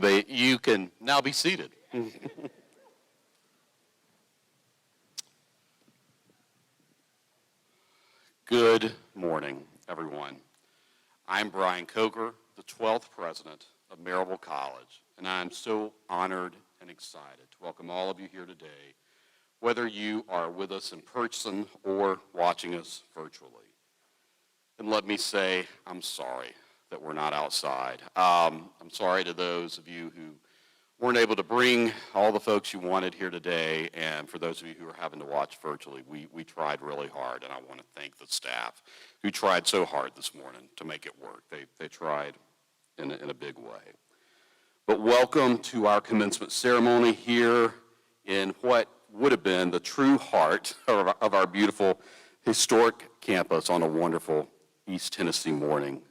you can now be seated. Good morning, everyone. I'm Brian Coker, the 12th president of Maryville College, and I'm so honored and excited to welcome all of you here today, whether you are with us in person or watching us virtually. And let me say, I'm sorry that we're not outside. I'm sorry to those of you who weren't able to bring all the folks you wanted here today, and for those of you who are having to watch virtually, we tried really hard, and I want to thank the staff who tried so hard this morning to make it work. They tried in a big way. But welcome to our commencement ceremony here in what would have been the true heart of our beautiful historic campus on a wonderful East Tennessee morning,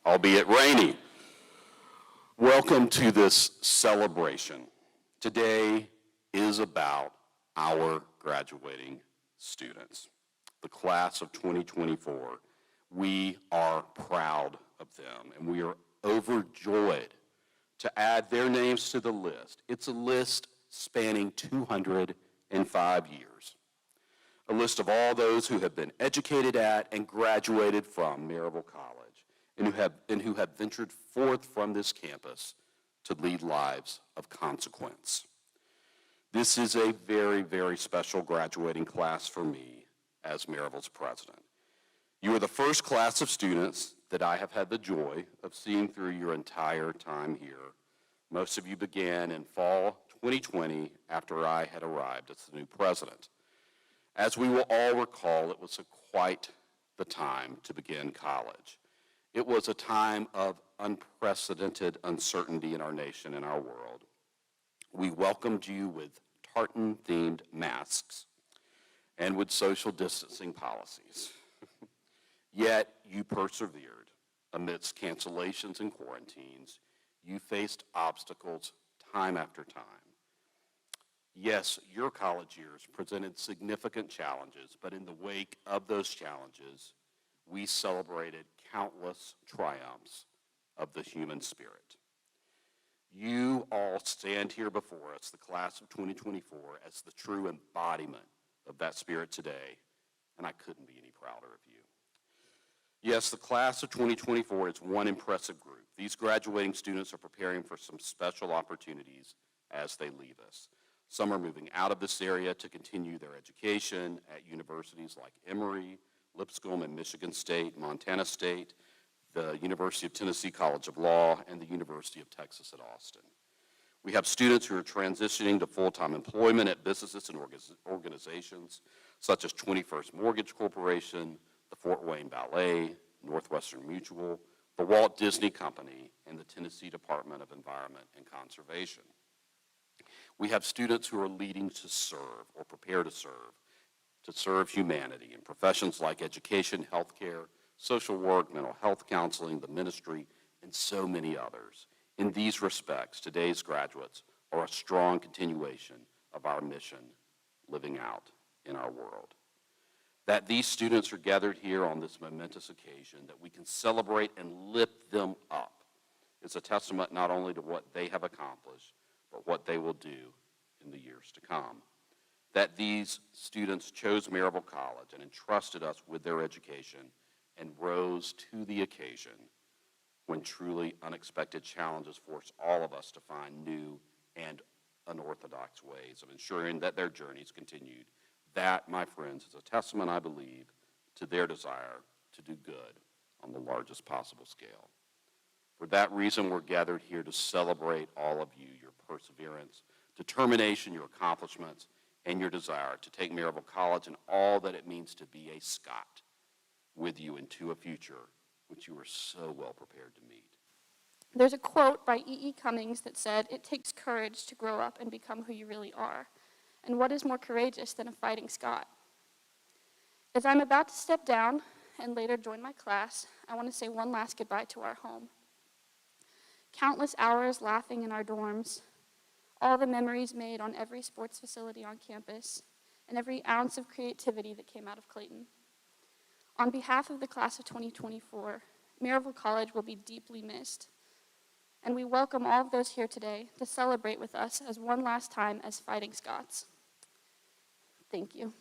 albeit rainy. Welcome to this celebration. Today is about our graduating students, the class of 2024. We are proud of them, and we are overjoyed to add their names to the list. It's a list spanning 205 years, a list of all those who have been educated at and graduated from Maryville College, and who have ventured forth from this campus to lead lives of consequence. This is a very, very special graduating class for me as Maryville's president. You are the first class of students that I have had the joy of seeing through your entire time here. Most of you began in fall 2020 after I had arrived as the new president. As we will all recall, it was quite the time to begin college. It was a time of unprecedented uncertainty in our nation and our world. We welcomed you with tartan-themed masks and with social distancing policies. Yet you persevered. Amidst cancellations and quarantines, you faced obstacles time after time. Yes, your college years presented significant challenges, but in the wake of those challenges, we celebrated countless triumphs of the human spirit. You all stand here before us, the class of 2024, as the true embodiment of that spirit today, and I couldn't be any prouder of you. Yes, the class of 2024 is one impressive group. These graduating students are preparing for some special opportunities as they leave us. Some are moving out of this area to continue their education at universities like Emory, Lipscomb and Michigan State, Montana State, the University of Tennessee College of Law, and the University of Texas at Austin. We have students who are transitioning to full-time employment at businesses and organizations such as 21st Mortgage Corporation, the Fort Wayne Ballet, Northwestern Mutual, the Walt Disney Company, and the Tennessee Department of Environment and Conservation. We have students who are leading to serve or prepare to serve humanity in professions like education, healthcare, social work, mental health counseling, the ministry, and so many others. In these respects, today's graduates are a strong continuation of our mission, living out in our world. That these students are gathered here on this momentous occasion, that we can celebrate and lift them up, is a testament not only to what they have accomplished, but what they will do in the years to come. That these students chose Maryville College and entrusted us with their education and rose to the occasion when truly unexpected challenges forced all of us to find new and unorthodox ways of ensuring that their journeys continued. That, my friends, is a testament, I believe, to their desire to do good on the largest possible scale. For that reason, we're gathered here to celebrate all of you, your perseverance, determination, your accomplishments, and your desire to take Maryville College and all that it means to be a Scot with you into a future which you are so well prepared to meet. There's a quote by E.E. Cummings that said, "It takes courage to grow up and become who you really are. And what is more courageous than a fighting Scot?" As I'm about to step down and later join my class, I want to say one last goodbye to our home. Countless hours laughing in our dorms, all the memories made on every sports facility on campus, and every ounce of creativity that came out of Clayton. On behalf of the class of 2024, Maryville College will be deeply missed. and we welcome all of those here today to celebrate with us as one last time as Fighting Scots. Thank you.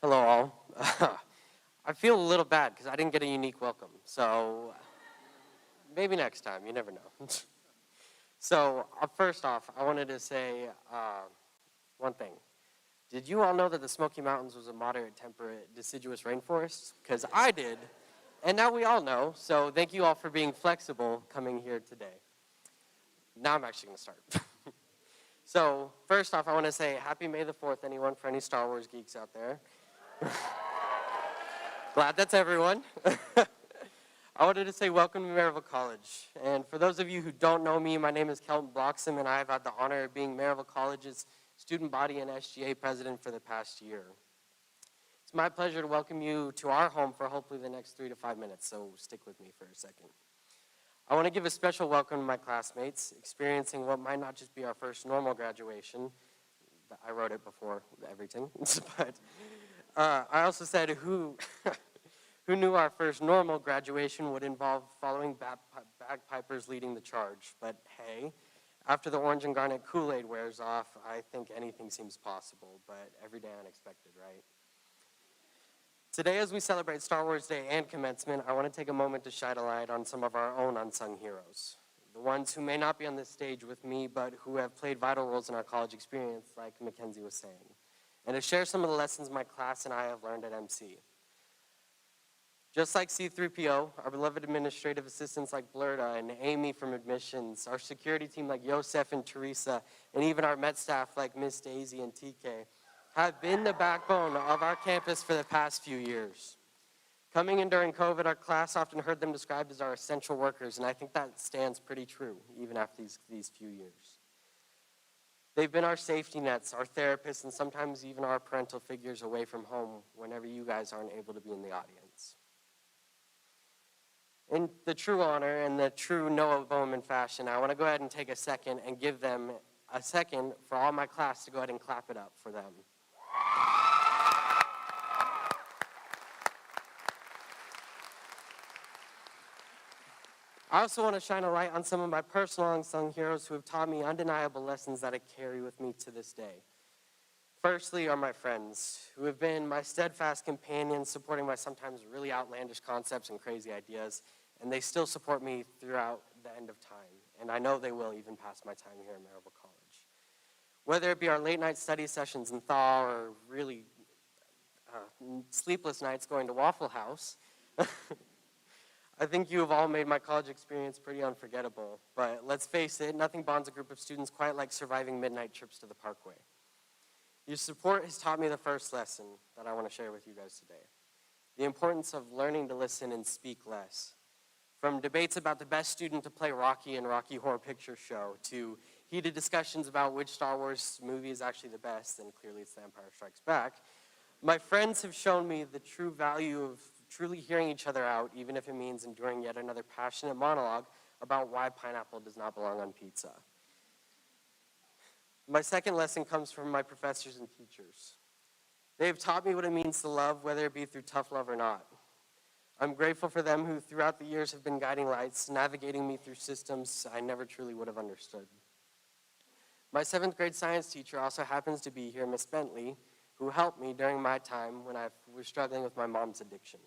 Hello, all. I feel a little bad because I didn't get a unique welcome. So maybe next time. You never know. So first off, I wanted to say one thing. Did you all know that the Smoky Mountains was a moderate temperate deciduous rainforest? Because I did. And now we all know. So thank you all for being flexible coming here today. Now I'm actually going to start. So first off, I want to say happy May the 4th, anyone, for any Star Wars geeks out there. Glad that's everyone. I wanted to say welcome to Maryville College. And for those of you who don't know me, my name is Kelton Bloxham, and I have had the honor of being Maryville College's student body and SGA president for the past year. It's my pleasure to welcome you to our home for hopefully the next 3 to 5 minutes, so stick with me for a second. I want to give a special welcome to my classmates, experiencing what might not just be our first normal graduation. I wrote it before everything, but I also said who knew our first normal graduation would involve following bagpipers leading the charge. But hey, after the orange and garnet Kool-Aid wears off, I think anything seems possible, but every day unexpected, right? Today, as we celebrate Star Wars Day and Commencement, I want to take a moment to shine a light on some of our own unsung heroes. The ones who may not be on this stage with me, but who have played vital roles in our college experience, like Mackenzie was saying, and to share some of the lessons my class and I have learned at MC. Just like C-3PO, our beloved administrative assistants like Blurta and Amy from admissions, our security team like Yosef and Teresa, and even our Met staff like Miss Daisy and TK, have been the backbone of our campus for the past few years. Coming in during COVID, our class often heard them described as our essential workers, and I think that stands pretty true, even after these few years. They've been our safety nets, our therapists, and sometimes even our parental figures away from home whenever you guys aren't able to be in the audience. In the true honor and the true Noah Bowman fashion, I want to go ahead and take a second and give them a second for all my class to go ahead and clap it up for them. I also want to shine a light on some of my personal unsung heroes who have taught me undeniable lessons that I carry with me to this day. Firstly are my friends, who have been my steadfast companions, supporting my sometimes really outlandish concepts and crazy ideas, and they still support me throughout the end of time, and I know they will even past my time here at Maryville College. Whether it be our late night study sessions in thaw or really sleepless nights going to Waffle House, I think you have all made my college experience pretty unforgettable, but let's face it, nothing bonds a group of students quite like surviving midnight trips to the Parkway. Your support has taught me the first lesson that I want to share with you guys today. The importance of learning to listen and speak less. From debates about the best student to play Rocky in Rocky Horror Picture Show, to heated discussions about which Star Wars movie is actually the best, and clearly it's The Empire Strikes Back, my friends have shown me the true value of truly hearing each other out, even if it means enduring yet another passionate monologue about why pineapple does not belong on pizza. My second lesson comes from my professors and teachers. They have taught me what it means to love, whether it be through tough love or not. I'm grateful for them who throughout the years have been guiding lights, navigating me through systems I never truly would have understood. My 7th grade science teacher also happens to be here, Miss Bentley, who helped me during my time when I was struggling with my mom's addiction.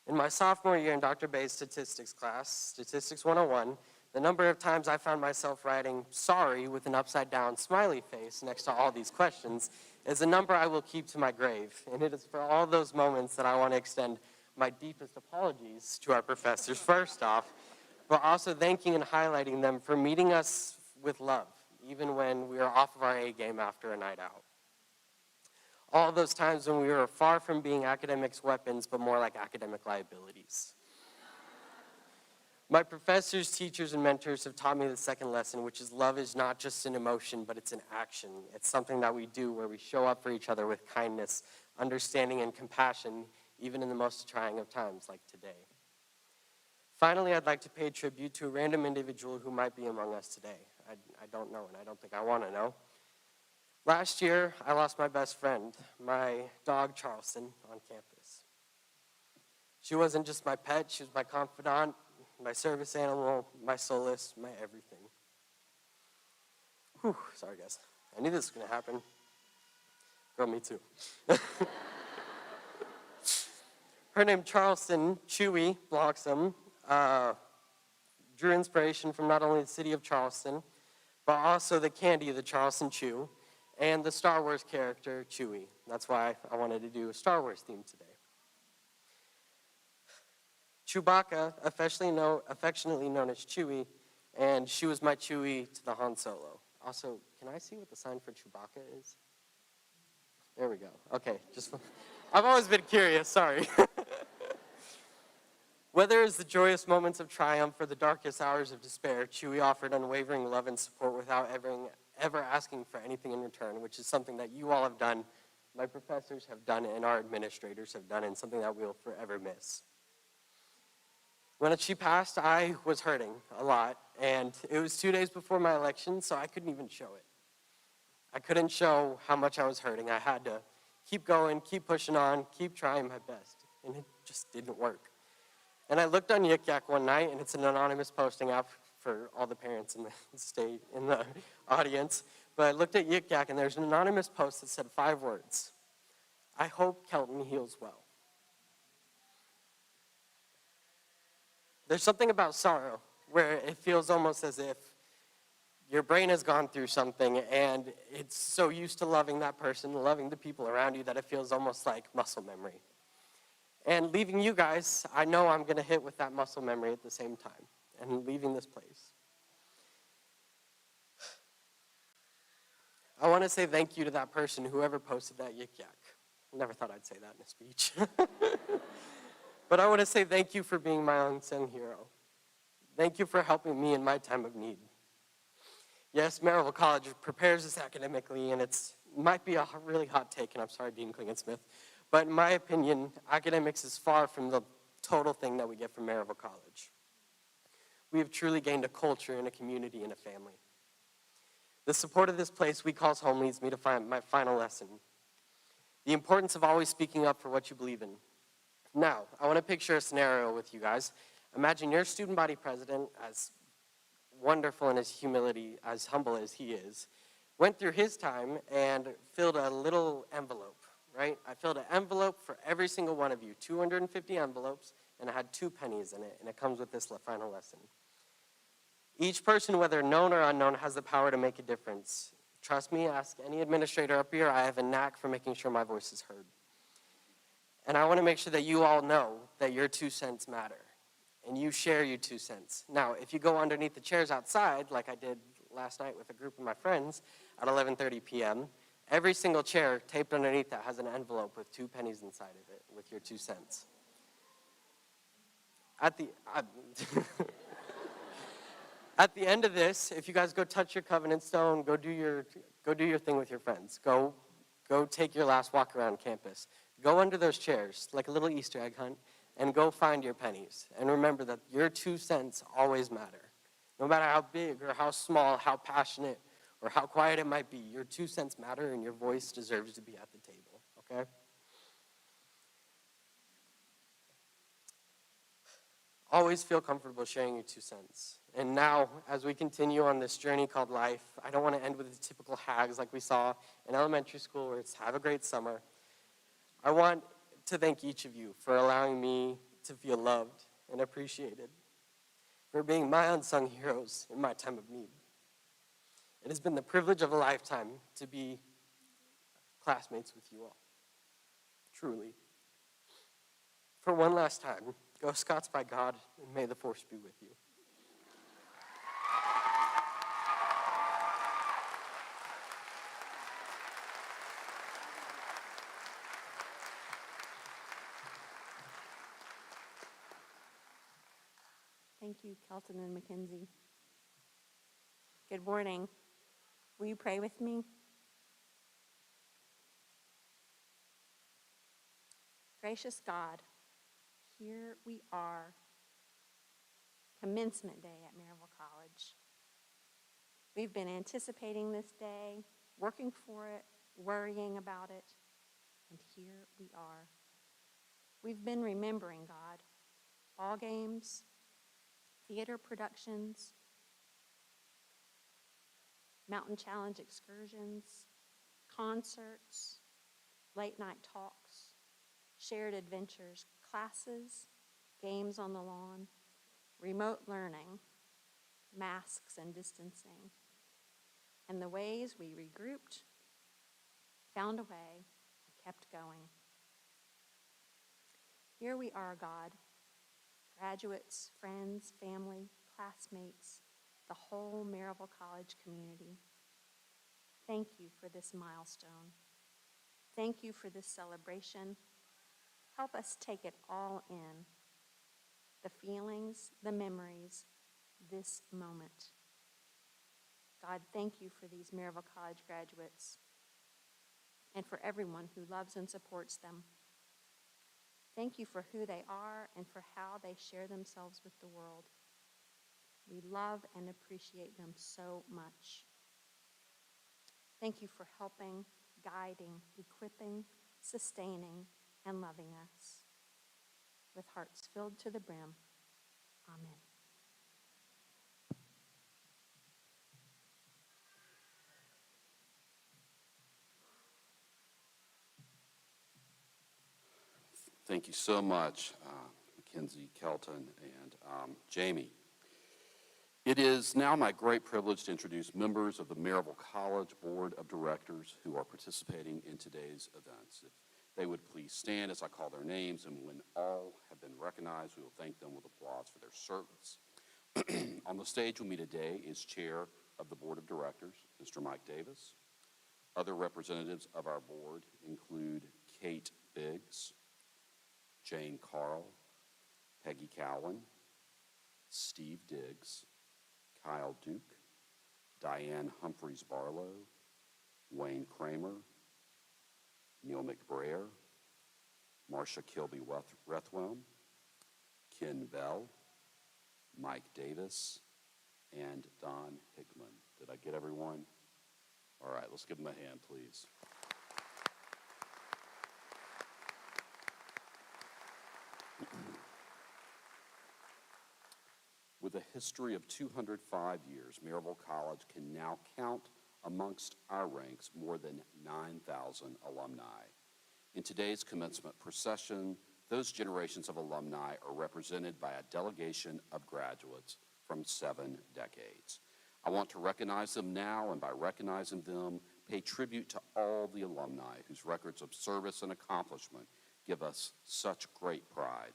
In my sophomore year in Dr. Bay's statistics class, Statistics 101, the number of times I found myself writing sorry with an upside down smiley face next to all these questions is a number I will keep to my grave. And it is for all those moments that I want to extend my deepest apologies to our professors first off, but also thanking and highlighting them for meeting us with love, even when we are off of our A game after a night out. All those times when we were far from being academics' weapons, but more like academic liabilities. My professors, teachers, and mentors have taught me the second lesson, which is love is not just an emotion, but it's an action. It's something that we do where we show up for each other with kindness, understanding, and compassion, even in the most trying of times like today. Finally, I'd like to pay tribute to a random individual who might be among us today. I don't know, and I don't think I want to know. Last year, I lost my best friend, my dog Charleston, on campus. She wasn't just my pet, she was my confidant, my service animal, my solace, my everything. Whew, sorry guys. I knew this was going to happen. Girl, me too. Her name, Charleston Chewy Bloxham, drew inspiration from not only the city of Charleston, but also the candy, the Charleston Chew, and the Star Wars character, Chewie. That's why I wanted to do a Star Wars theme today. Chewbacca, affectionately known as Chewie, and she was my Chewie to the Han Solo. Also, can I see what the sign for Chewbacca is? There we go. Okay, I've always been curious, sorry. Whether it's the joyous moments of triumph or the darkest hours of despair, Chewie offered unwavering love and support without ever asking for anything in return, which is something that you all have done, my professors have done, and our administrators have done, and something that we'll forever miss. When she passed, I was hurting a lot, and it was 2 days before my election, so I couldn't even show it. I couldn't show how much I was hurting. I had to keep going, keep pushing on, keep trying my best, and it just didn't work. And I looked on Yik Yak one night, and it's an anonymous posting app for all the parents in the audience. But I looked at Yik Yak, and there's an anonymous post that said 5 words. I hope Kelton heals well. There's something about sorrow where it feels almost as if your brain has gone through something, and it's so used to loving that person, loving the people around you, that it feels almost like muscle memory. And leaving you guys, I know I'm going to hit with that muscle memory at the same time, and leaving this place. I want to say thank you to that person, whoever posted that Yik Yak. Never thought I'd say that in a speech. But I want to say thank you for being my unsung hero. Thank you for helping me in my time of need. Yes, Maryville College prepares us academically, and it might be a really hot take, and I'm sorry, Dean Klingensmith, but in my opinion, academics is far from the total thing that we get from Maryville College. We have truly gained a culture and a community and a family. The support of this place we call home leads me to my final lesson. The importance of always speaking up for what you believe in. Now, I want to picture a scenario with you guys. Imagine your student body president, as wonderful in his humility, as humble as he is, went through his time and filled a little envelope, right? I filled an envelope for every single one of you, 250 envelopes, and it had 2 pennies in it, and it comes with this final lesson. Each person, whether known or unknown, has the power to make a difference. Trust me, ask any administrator up here, I have a knack for making sure my voice is heard. And I want to make sure that you all know that your 2 cents matter, and you share your 2 cents. Now, if you go underneath the chairs outside, like I did last night with a group of my friends at 11:30 p.m., every single chair taped underneath that has an envelope with 2 pennies inside of it with your 2 cents. At the end of this, if you guys go touch your covenant stone, go do your thing with your friends. Go take your last walk around campus. Go under those chairs, like a little Easter egg hunt, and go find your pennies. And remember that your 2 cents always matter. No matter how big or how small, how passionate or how quiet it might be, your 2 cents matter and your voice deserves to be at the table, okay? Always feel comfortable sharing your 2 cents. And now, as we continue on this journey called life, I don't want to end with the typical hags like we saw in elementary school where it's have a great summer. I want to thank each of you for allowing me to feel loved and appreciated, for being my unsung heroes in my time of need. It has been the privilege of a lifetime to be classmates with you all, truly. For one last time, go Scots by God, and may the force be with you. Thank you, Kelton and Mackenzie. Good morning. Will you pray with me? Gracious God, here we are, Commencement Day at Maryville College. We've been anticipating this day, working for it, worrying about it, and here we are. We've been remembering God. Ball games, theater productions, mountain challenge excursions, concerts, late night talks, shared adventures, classes, games on the lawn, remote learning, masks and distancing, and the ways we regrouped, found a way, and kept going. Here we are, God, graduates, friends, family, classmates, the whole Maryville College community. Thank you for this milestone. Thank you for this celebration. Help us take it all in, the feelings, the memories, this moment. God, thank you for these Maryville College graduates and for everyone who loves and supports them. Thank you for who they are and for how they share themselves with the world. We love and appreciate them so much. Thank you for helping, guiding, equipping, sustaining, and loving us. With hearts filled to the brim, amen. Thank you so much, Mackenzie, Kelton, and Jamie. It is now my great privilege to introduce members of the Maryville College Board of Directors who are participating in today's events. If they would please stand as I call their names, and when all have been recognized, we will thank them with applause for their service. On the stage with me today is Chair of the Board of Directors, Mr. Mike Davis. Other representatives of our board include Kate Biggs, Jane Carl, Peggy Cowan, Steve Diggs, Kyle Duke, Diane Humphreys Barlow, Wayne Kramer, Neil McBrayer, Marcia Kilby Rethwelm, Ken Bell, Mike Davis, and Don Hickman. Did I get everyone? All right, let's give them a hand, please. With a history of 205 years, Maryville College can now count amongst our ranks more than 9,000 alumni. In today's commencement procession, those generations of alumni are represented by a delegation of graduates from 7 decades. I want to recognize them now, and by recognizing them, pay tribute to all the alumni whose records of service and accomplishment give us such great pride.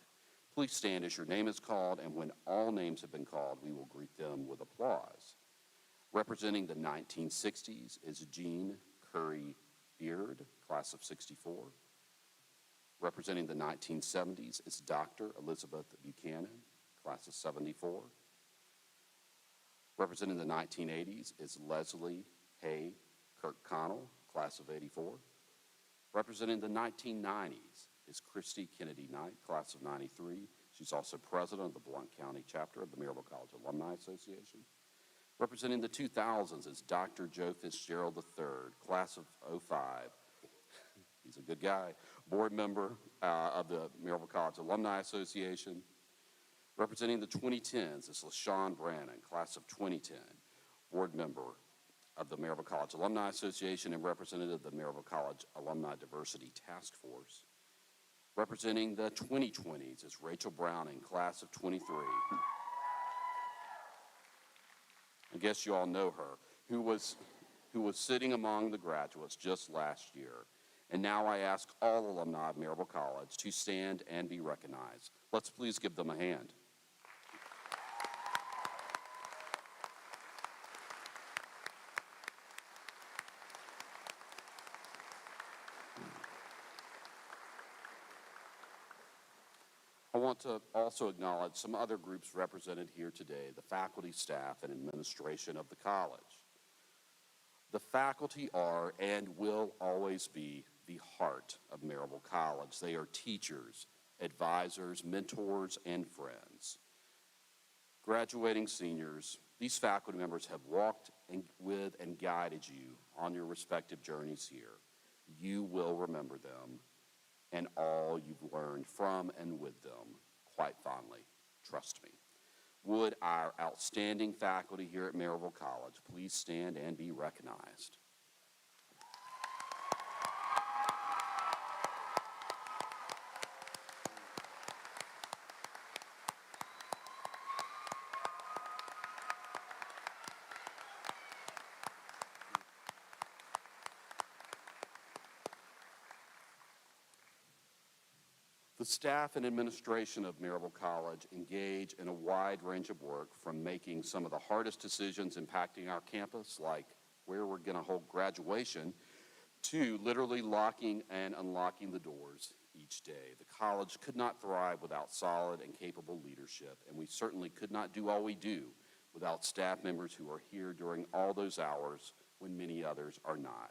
Please stand as your name is called, and when all names have been called, we will greet them with applause. Representing the 1960s is Jean Curry Beard, class of 64. Representing the 1970s is Dr. Elizabeth Buchanan, class of 74. Representing the 1980s is Leslie Hay Kirkconnell, class of 84. Representing the 1990s is Christy Kennedy Knight, class of 93. She's also president of the Blount County chapter of the Maryville College Alumni Association. Representing the 2000s is Dr. Joe Fitzgerald III, class of 05. He's a good guy. Board member of the Maryville College Alumni Association. Representing the 2010s is LaShawn Brannon, class of 2010, board member of the Maryville College Alumni Association and representative of the Maryville College Alumni Diversity Task Force. Representing the 2020s is Rachel Browning, class of 23. I guess you all know her, who was sitting among the graduates just last year. And now I ask all alumni of Maryville College to stand and be recognized. Let's please give them a hand. I want to also acknowledge some other groups represented here today, the faculty, staff, and administration of the college. The faculty are and will always be the heart of Maryville College. They are teachers, advisors, mentors, and friends. Graduating seniors, these faculty members have walked with and guided you on your respective journeys here. You will remember them and all you've learned from and with them quite fondly. Trust me. Would our outstanding faculty here at Maryville College please stand and be recognized? The staff and administration of Maryville College engage in a wide range of work, from making some of the hardest decisions impacting our campus, like where we're going to hold graduation, to literally locking and unlocking the doors each day. The college could not thrive without solid and capable leadership, and we certainly could not do all we do without staff members who are here during all those hours when many others are not.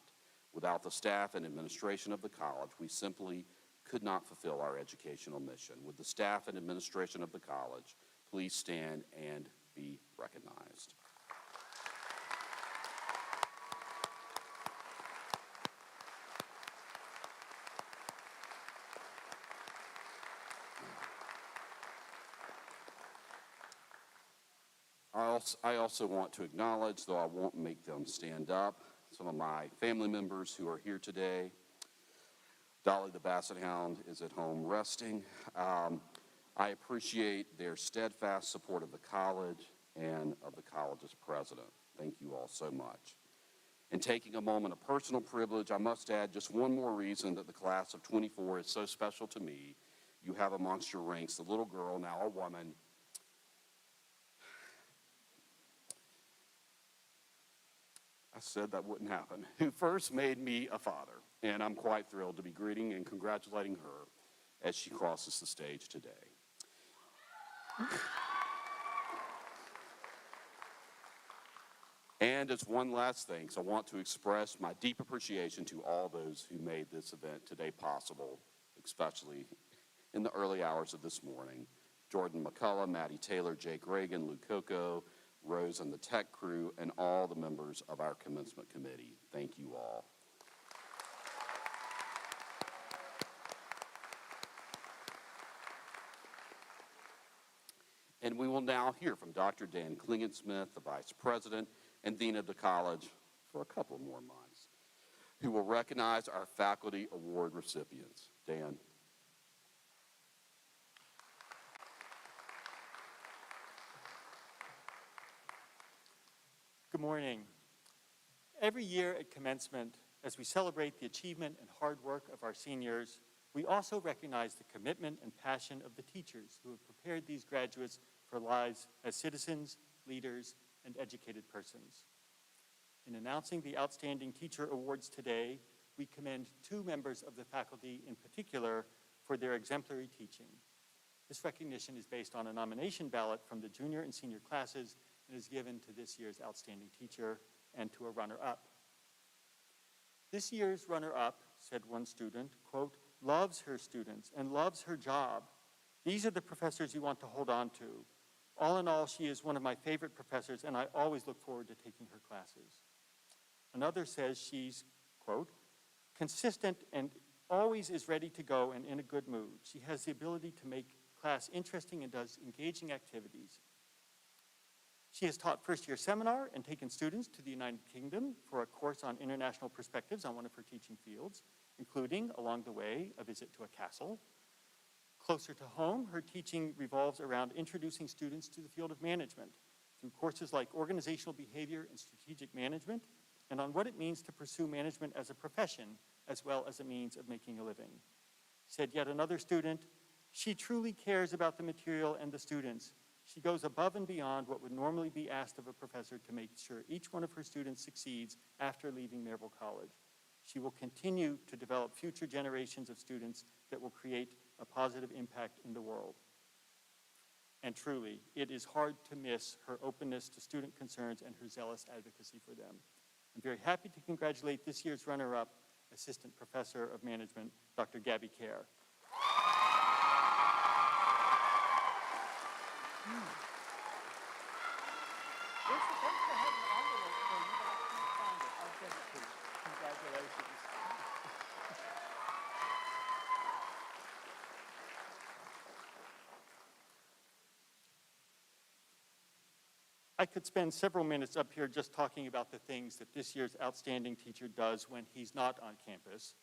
Without the staff and administration of the college, we simply could not fulfill our educational mission. Would the staff and administration of the college please stand and be recognized? I also want to acknowledge, though I won't make them stand up, some of my family members who are here today. Dolly the Basset Hound is at home resting. I appreciate their steadfast support of the college and of the college's president. Thank you all so much. In taking a moment of personal privilege, I must add just one more reason that the class of 24 is so special to me. You have amongst your ranks the little girl, now a woman, I said that wouldn't happen, who first made me a father. And I'm quite thrilled to be greeting and congratulating her as she crosses the stage today. And as one last thing, I want to express my deep appreciation to all those who made this event today possible, especially in the early hours of this morning. Jordan McCullough, Maddie Taylor, Jake Reagan, Lou Coco, Rose and the tech crew, and all the members of our commencement committee. Thank you all. And we will now hear from Dr. Dan Klingensmith, the Vice President and Dean of the College, for a couple more months, who will recognize our faculty award recipients. Dan. Good morning. Every year at commencement, as we celebrate the achievement and hard work of our seniors, we also recognize the commitment and passion of the teachers who have prepared these graduates for lives as citizens, leaders, and educated persons. In announcing the Outstanding Teacher Awards today, we commend two members of the faculty in particular for their exemplary teaching. This recognition is based on a nomination ballot from the junior and senior classes and is given to this year's outstanding teacher and to a runner-up. This year's runner-up, said one student, quote, loves her students and loves her job. These are the professors you want to hold on to. All in all, she is one of my favorite professors, and I always look forward to taking her classes. Another says she's, quote, consistent and always is ready to go and in a good mood. She has the ability to make class interesting and does engaging activities. She has taught first-year seminar and taken students to the United Kingdom for a course on international perspectives on one of her teaching fields, including, along the way, a visit to a castle. Closer to home, her teaching revolves around introducing students to the field of management through courses like organizational behavior and strategic management, and on what it means to pursue management as a profession, as well as a means of making a living. Said yet another student, she truly cares about the material and the students. She goes above and beyond what would normally be asked of a professor to make sure each one of her students succeeds after leaving Maryville College. She will continue to develop future generations of students that will create a positive impact in the world. And truly, it is hard to miss her openness to student concerns and her zealous advocacy for them. I'm very happy to congratulate this year's runner-up, Assistant Professor of Management, Dr. Gabby Kerr. supposed to have an envelope for you, but I can't find it. I'll get it to you. Congratulations. I could spend several minutes up here just talking about the things that this year's outstanding teacher does when he's not on campus,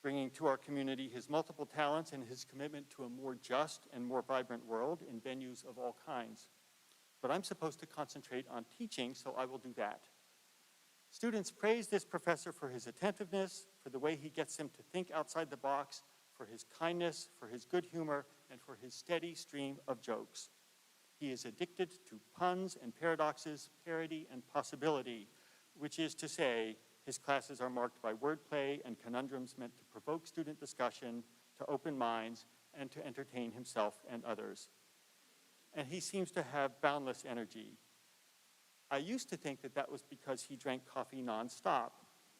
bringing to our community his multiple talents and his commitment to a more just and more vibrant world in venues of all kinds. But I'm supposed to concentrate on teaching, so I will do that. Students praise this professor for his attentiveness, for the way he gets them to think outside the box, for his kindness, for his good humor, and for his steady stream of jokes. He is addicted to puns and paradoxes, parody and possibility, which is to say, his classes are marked by wordplay and conundrums meant to provoke student discussion, to open minds, and to entertain himself and others. And he seems to have boundless energy. I used to think that that was because he drank coffee nonstop,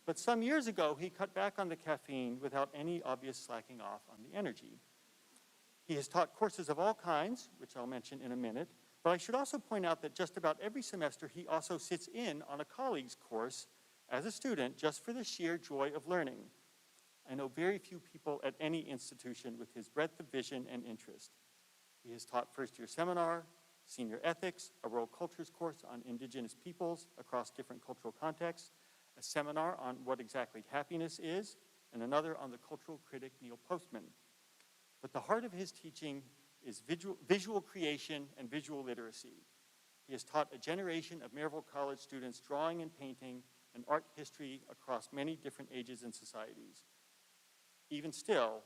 but some years ago he cut back on the caffeine without any obvious slacking off on the energy. He has taught courses of all kinds, which I'll mention in a minute, but I should also point out that just about every semester he also sits in on a colleague's course as a student just for the sheer joy of learning. I know very few people at any institution with his breadth of vision and interest. He has taught first-year seminar, senior ethics, a world cultures course on indigenous peoples across different cultural contexts, a seminar on what exactly happiness is, and another on the cultural critic Neil Postman. But the heart of his teaching is visual creation and visual literacy. He has taught a generation of Maryville College students drawing and painting and art history across many different ages and societies. Even still,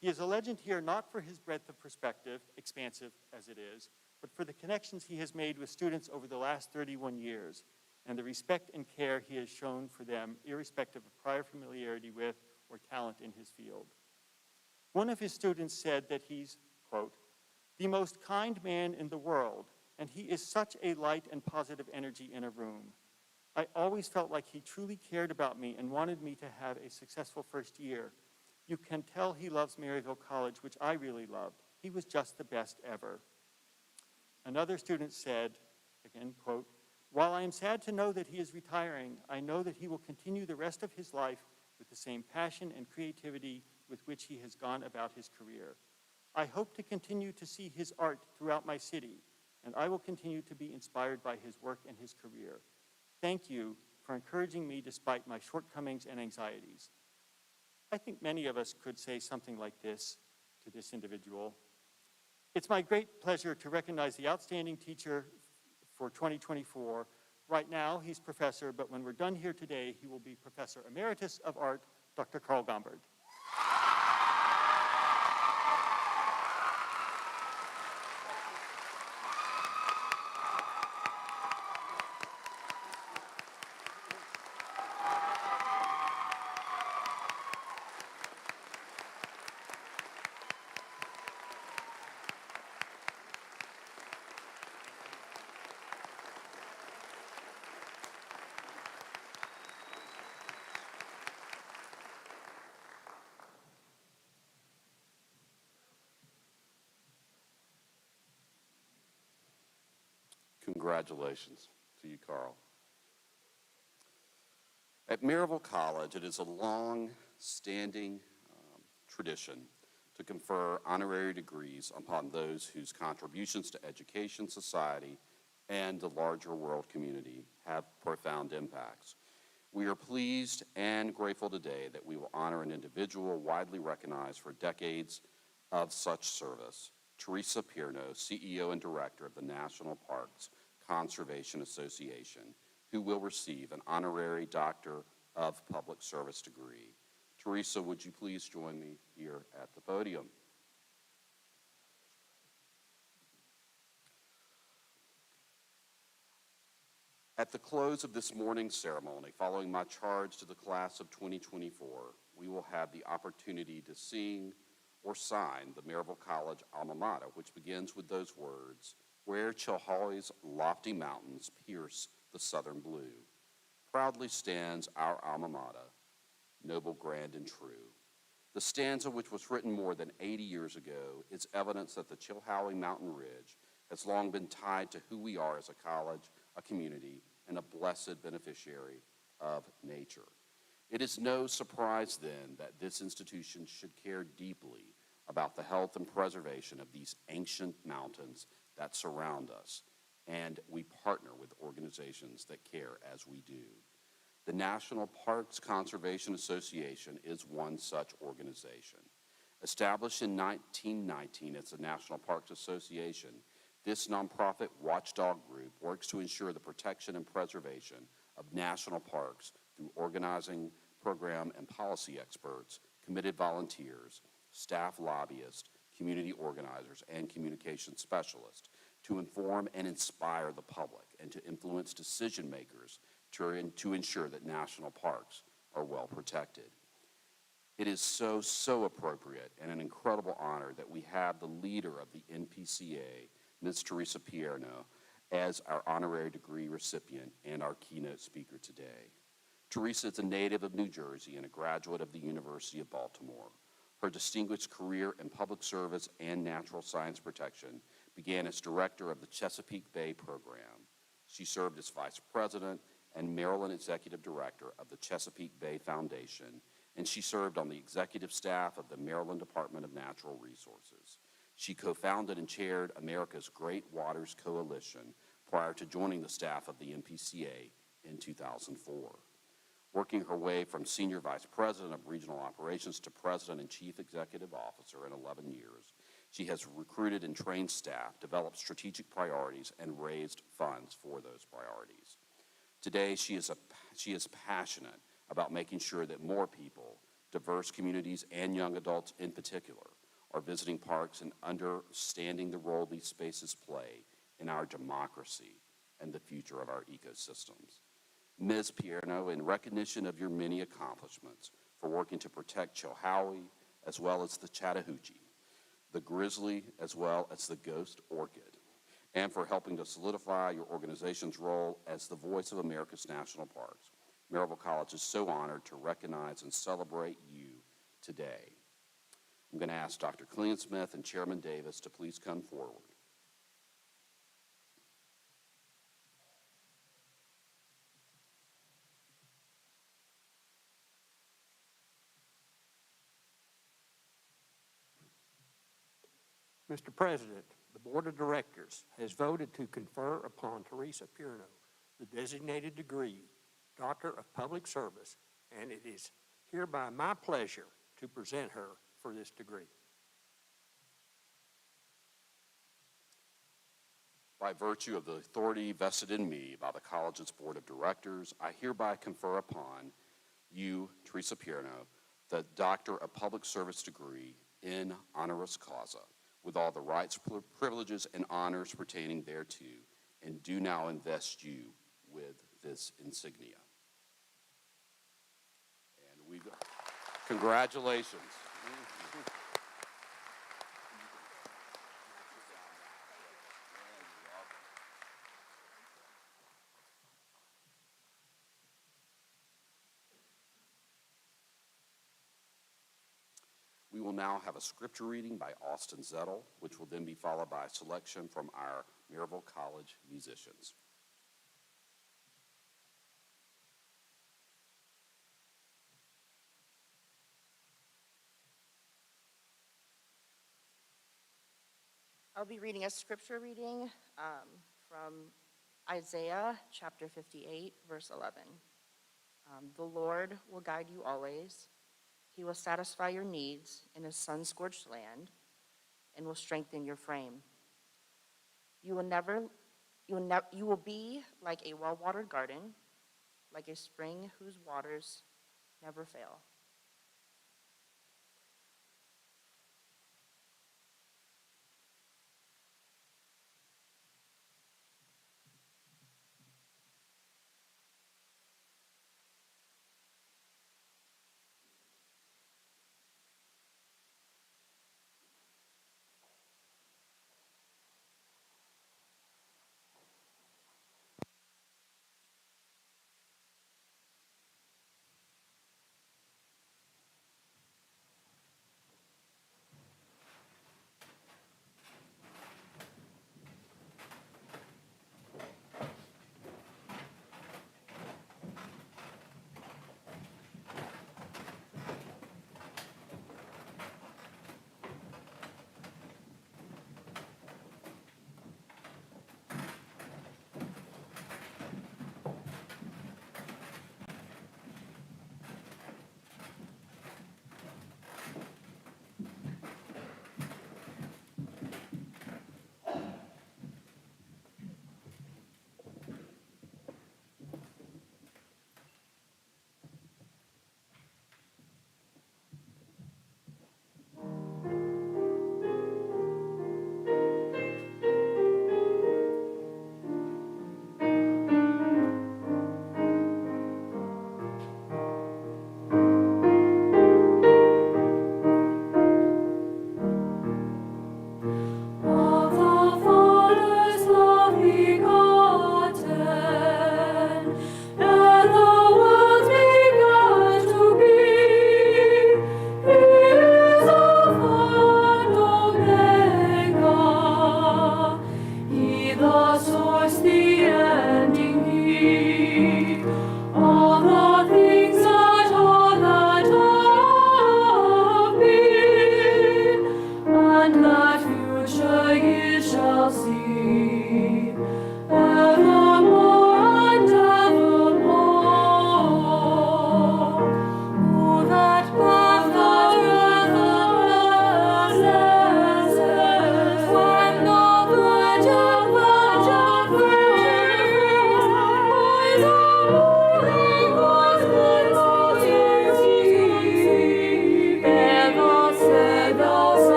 he is a legend here not for his breadth of perspective, expansive as it is, but for the connections he has made with students over the last 31 years and the respect and care he has shown for them, irrespective of prior familiarity with or talent in his field. One of his students said that he's, quote, the most kind man in the world, and he is such a light and positive energy in a room. I always felt like he truly cared about me and wanted me to have a successful first year. You can tell he loves Maryville College, which I really loved. He was just the best ever. Another student said, again, quote, while I am sad to know that he is retiring, I know that he will continue the rest of his life with the same passion and creativity with which he has gone about his career. I hope to continue to see his art throughout my city, and I will continue to be inspired by his work and his career. Thank you for encouraging me despite my shortcomings and anxieties. I think many of us could say something like this to this individual. It's my great pleasure to recognize the outstanding teacher for 2024. Right now, he's professor, but when we're done here today, he will be Professor Emeritus of Art, Dr. Carl Gombard. Congratulations to you, Carl. At Maryville College, it is a long-standing tradition to confer honorary degrees upon those whose contributions to education, society, and the larger world community have profound impacts. We are pleased and grateful today that we will honor an individual widely recognized for decades of such service, Teresa Pierno, CEO and Director of the National Parks Conservation Association, who will receive an honorary Doctor of Public Service degree. Teresa, would you please join me here at the podium? At the close of this morning's ceremony, following my charge to the class of 2024, we will have the opportunity to sing or sign the Maryville College alma mater, which begins with those words, where Chilhowie's lofty mountains pierce the southern blue, proudly stands our alma mater, noble, grand, and true. The stanza, which was written more than 80 years ago, is evidence that the Chilhowie Mountain Ridge has long been tied to who we are as a college a community, and a blessed beneficiary of nature. It is no surprise then that this institution should care deeply about the health and preservation of these ancient mountains that surround us, and we partner with organizations that care as we do. The National Parks Conservation Association is one such organization. Established in 1919 as the National Parks Association, this nonprofit watchdog group works to ensure the protection and preservation of national parks through organizing, program, and policy experts, committed volunteers, staff lobbyists, community organizers, and communication specialists to inform and inspire the public and to influence decision makers to ensure that national parks are well protected. It is so appropriate and an incredible honor that we have the leader of the NPCA, Ms. Teresa Pierno, as our honorary degree recipient and our keynote speaker today. Teresa is a native of New Jersey and a graduate of the University of Baltimore. Her distinguished career in public service and natural science protection began as director of the Chesapeake Bay program. She served as vice president and Maryland executive director of the Chesapeake Bay Foundation, and she served on the executive staff of the Maryland Department of Natural Resources. She co-founded and chaired America's Great Waters Coalition prior to joining the staff of the NPCA in 2004. Working her way from senior vice president of regional operations to president and chief executive officer in 11 years, she has recruited and trained staff, developed strategic priorities, and raised funds for those priorities. Today, she is passionate about making sure that more people, diverse communities, and young adults in particular, are visiting parks and understanding the role these spaces play in our democracy and the future of our ecosystems. Ms. Pierno, in recognition of your many accomplishments for working to protect Chilhowie, as well as the Chattahoochee, the grizzly, as well as the ghost orchid, and for helping to solidify your organization's role as the voice of America's national parks, Maryville College is so honored to recognize and celebrate you today. I'm going to ask Dr. Commencement and Chairman Davis to please come forward. Mr. President, the Board of Directors has voted to confer upon Teresa Pierno the designated degree, Doctor of Public Service, and it is hereby my pleasure to present her for this degree. By virtue of the authority vested in me by the college's Board of Directors, I hereby confer upon you, Teresa Pierno, the Doctor of Public Service degree in honoris causa, with all the rights, privileges, and honors pertaining thereto, and do now invest you with this insignia. And congratulations. We will now have a scripture reading by Austin Zettel, which will then be followed by a selection from our Maryville College musicians. I'll be reading a scripture reading from Isaiah chapter 58, verse 11. The Lord will guide you always. He will satisfy your needs in a sun-scorched land and will strengthen your frame. You will be like a well-watered garden, like a spring whose waters never fail.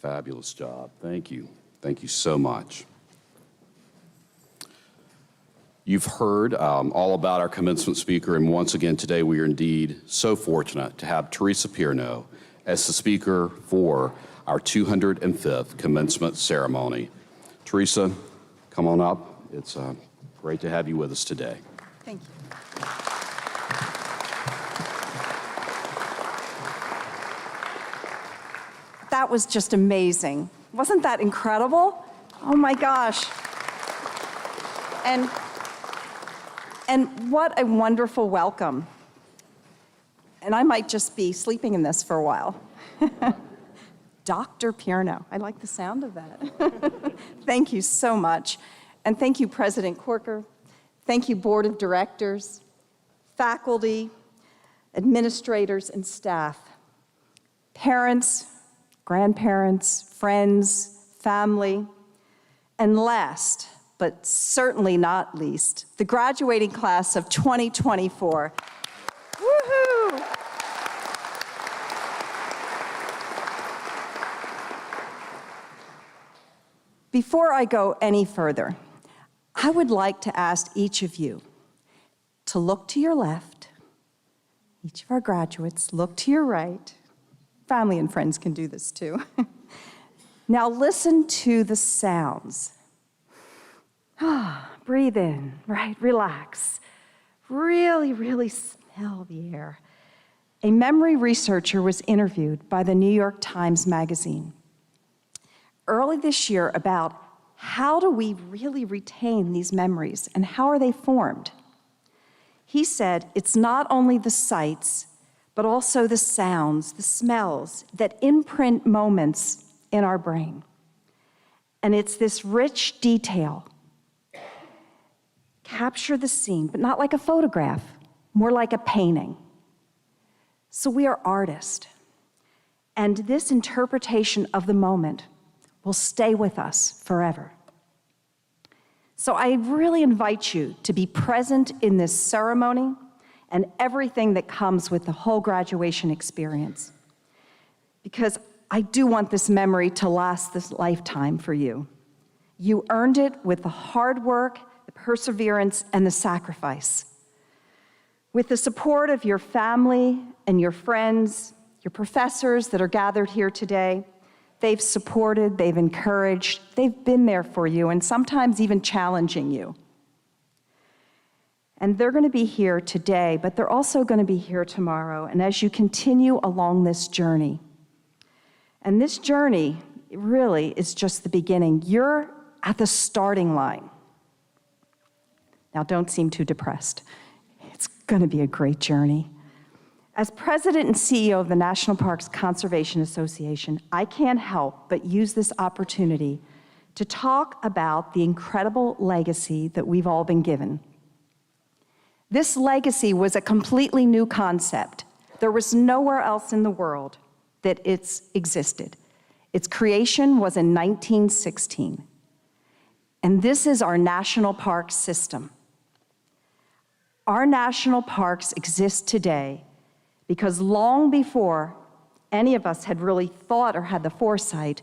Fabulous job. Thank you. Thank you so much. You've heard all about our commencement speaker, and once again today we are indeed so fortunate to have Teresa Pierno as the speaker for our 205th commencement ceremony. Teresa, come on up. It's great to have you with us today. Thank you. That was just amazing. Wasn't that incredible? Oh my gosh. And what a wonderful welcome. And I might just be sleeping in this for a while. Dr. Pierno, I like the sound of that. Thank you so much. And thank you, President Corker. Thank you, Board of Directors, faculty, administrators, and staff, parents, grandparents, friends, family, and last, but certainly not least, the graduating class of 2024. Woohoo! Before I go any further, I would like to ask each of you to look to your left. Each of our graduates, look to your right. Family and friends can do this too. Now listen to the sounds. Breathe in, right? Relax. Really, really smell the air. A memory researcher was interviewed by the New York Times Magazine early this year about how do we really retain these memories and how are they formed? He said it's not only the sights, but also the sounds, the smells that imprint moments in our brain. And it's this rich detail. Capture the scene, but not like a photograph, more like a painting. So we are artists. And this interpretation of the moment will stay with us forever. So I really invite you to be present in this ceremony and everything that comes with the whole graduation experience. Because I do want this memory to last this lifetime for you. You earned it with the hard work, the perseverance, and the sacrifice. With the support of your family and your friends, your professors that are gathered here today, they've supported, they've encouraged, they've been there for you, and sometimes even challenging you. And they're going to be here today, but they're also going to be here tomorrow, and as you continue along this journey. And this journey really is just the beginning. You're at the starting line. Now, don't seem too depressed. It's going to be a great journey. As president and CEO of the National Parks Conservation Association, I can't help but use this opportunity to talk about the incredible legacy that we've all been given. This legacy was a completely new concept. There was nowhere else in the world that it's existed. Its creation was in 1916. And this is our national park system. Our national parks exist today because long before any of us had really thought or had the foresight,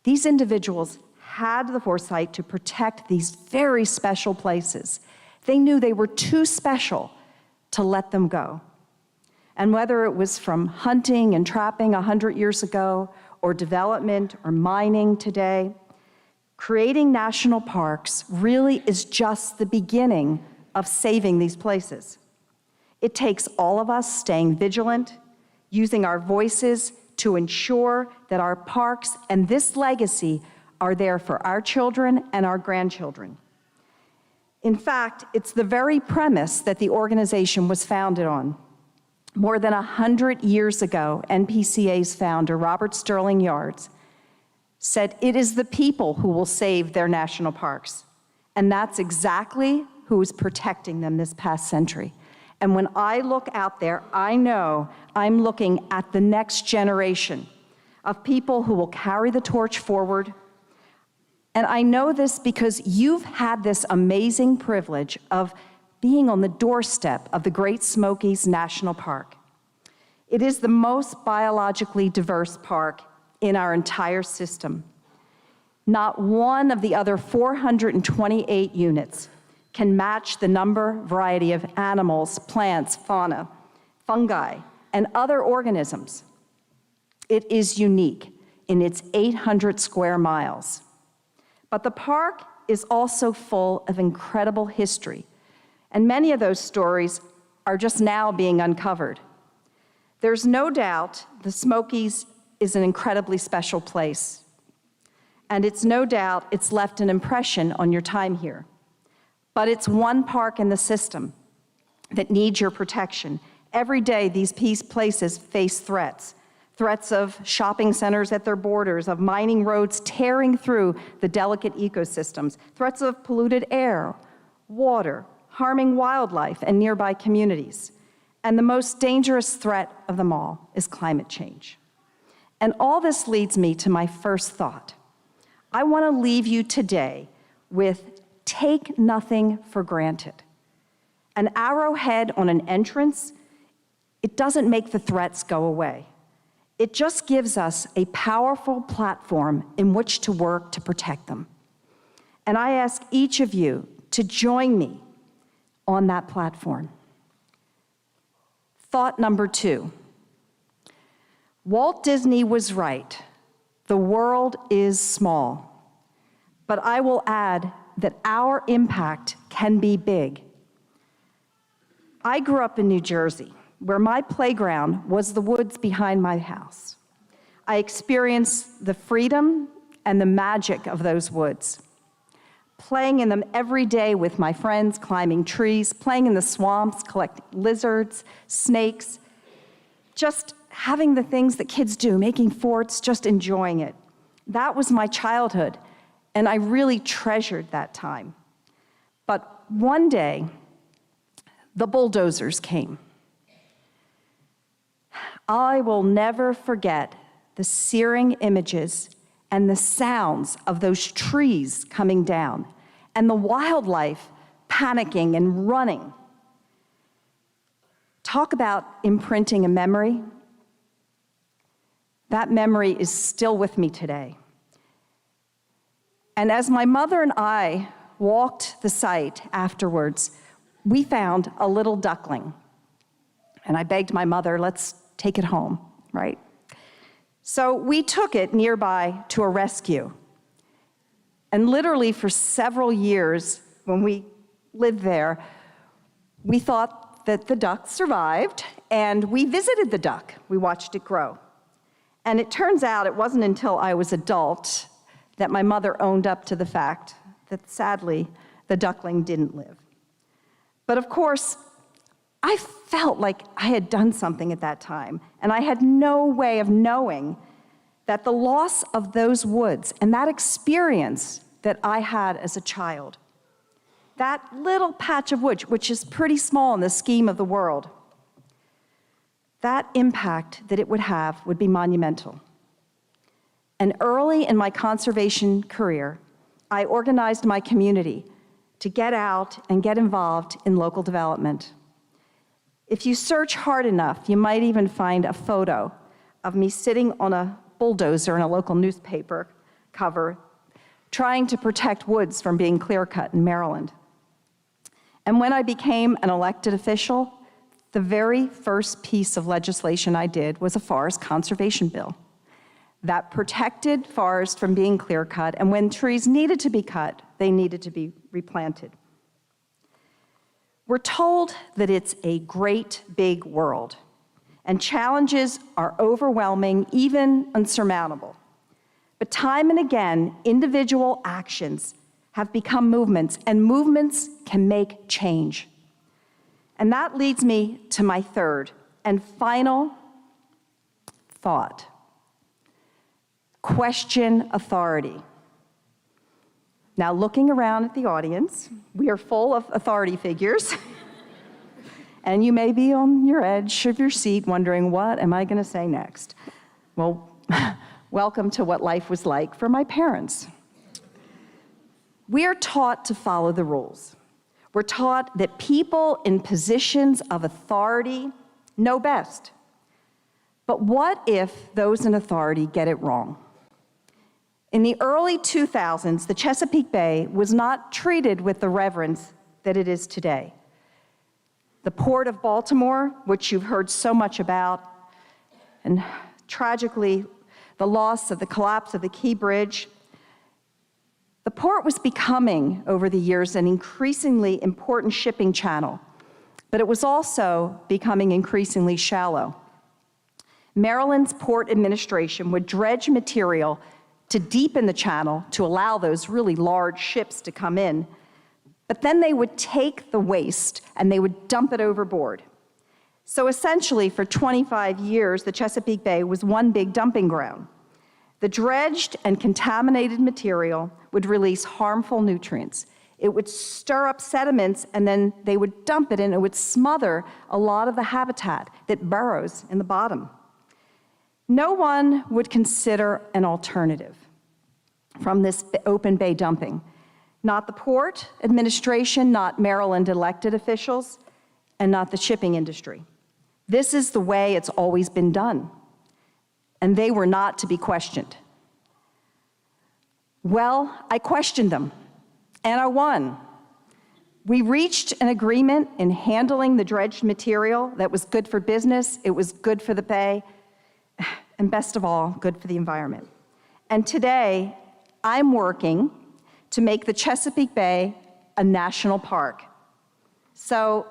these individuals had the foresight to protect these very special places. They knew they were too special to let them go. And whether it was from hunting and trapping 100 years ago, or development or mining today, creating national parks really is just the beginning of saving these places. It takes all of us staying vigilant, using our voices to ensure that our parks and this legacy are there for our children and our grandchildren. In fact, it's the very premise that the organization was founded on. More than 100 years ago, NPCA's founder, Robert Sterling Yards, said it is the people who will save their national parks. And that's exactly who is protecting them this past century. And when I look out there, I know I'm looking at the next generation of people who will carry the torch forward. And I know this because you've had this amazing privilege of being on the doorstep of the Great Smokies National Park. It is the most biologically diverse park in our entire system. Not one of the other 428 units can match the number, variety of animals, plants, fauna, fungi, and other organisms. It is unique in its 800 square miles. But the park is also full of incredible history, and many of those stories are just now being uncovered. There's no doubt the Smokies is an incredibly special place, and it's no doubt it's left an impression on your time here. But it's one park in the system that needs your protection. Every day, these places face threats. Threats of shopping centers at their borders, of mining roads tearing through the delicate ecosystems, threats of polluted air, water, harming wildlife and nearby communities. And the most dangerous threat of them all is climate change. And all this leads me to my first thought. I want to leave you today with take nothing for granted. An arrowhead on an entrance, it doesn't make the threats go away. It just gives us a powerful platform in which to work to protect them. And I ask each of you to join me on that platform. Thought number 2. Walt Disney was right. The world is small. But I will add that our impact can be big. I grew up in New Jersey, where my playground was the woods behind my house. I experienced the freedom and the magic of those woods, playing in them every day with my friends, climbing trees, playing in the swamps, collecting lizards, snakes, just having the things that kids do, making forts, just enjoying it. That was my childhood, and I really treasured that time. But one day, the bulldozers came. I will never forget the searing images and the sounds of those trees coming down and the wildlife panicking and running. Talk about imprinting a memory. That memory is still with me today. And as my mother and I walked the site afterwards, we found a little duckling. And I begged my mother, let's take it home, right? So we took it nearby to a rescue. And literally for several years, when we lived there, we thought that the duck survived, and we visited the duck. We watched it grow. And it turns out it wasn't until I was adult that my mother owned up to the fact that sadly, the duckling didn't live. But of course, I felt like I had done something at that time, and I had no way of knowing that the loss of those woods and that experience that I had as a child, that little patch of wood, which is pretty small in the scheme of the world, that impact that it would have would be monumental. And early in my conservation career, I organized my community to get out and get involved in local development. If you search hard enough, you might even find a photo of me sitting on a bulldozer in a local newspaper cover, trying to protect woods from being clear-cut in Maryland. And when I became an elected official, the very first piece of legislation I did was a forest conservation bill that protected forests from being clear-cut, and when trees needed to be cut, they needed to be replanted. We're told that it's a great big world, and challenges are overwhelming, even unsurmountable. But time and again, individual actions have become movements, and movements can make change. And that leads me to my third and final thought. Question authority. Now, looking around at the audience, we are full of authority figures. And you may be on your edge of your seat wondering, what am I going to say next? Well, welcome to what life was like for my parents. We are taught to follow the rules. We're taught that people in positions of authority know best. But what if those in authority get it wrong? In the early 2000s, the Chesapeake Bay was not treated with the reverence that it is today. The Port of Baltimore, which you've heard so much about, and tragically, the loss of the collapse of the Key Bridge, the port was becoming, over the years, an increasingly important shipping channel, but it was also becoming increasingly shallow. Maryland's Port Administration would dredge material to deepen the channel to allow those really large ships to come in, but then they would take the waste and they would dump it overboard. So essentially, for 25 years, the Chesapeake Bay was one big dumping ground. The dredged and contaminated material would release harmful nutrients. It would stir up sediments, and then they would dump it, and it would smother a lot of the habitat that burrows in the bottom. No one would consider an alternative from this open bay dumping. Not the Port Administration, not Maryland elected officials, and not the shipping industry. This is the way it's always been done, and they were not to be questioned. Well, I questioned them, and I won. We reached an agreement in handling the dredged material that was good for business, it was good for the bay, and best of all, good for the environment. And today, I'm working to make the Chesapeake Bay a national park. So,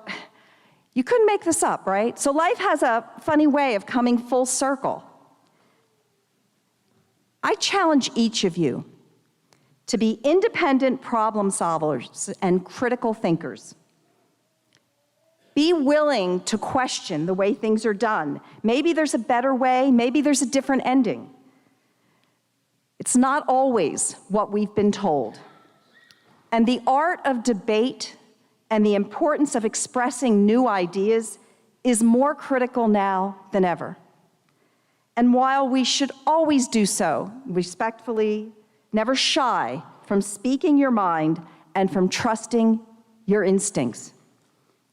you couldn't make this up, right? So life has a funny way of coming full circle. I challenge each of you to be independent problem solvers and critical thinkers. Be willing to question the way things are done. Maybe there's a better way, maybe there's a different ending. It's not always what we've been told. And the art of debate and the importance of expressing new ideas is more critical now than ever. And while we should always do so respectfully, never shy from speaking your mind and from trusting your instincts.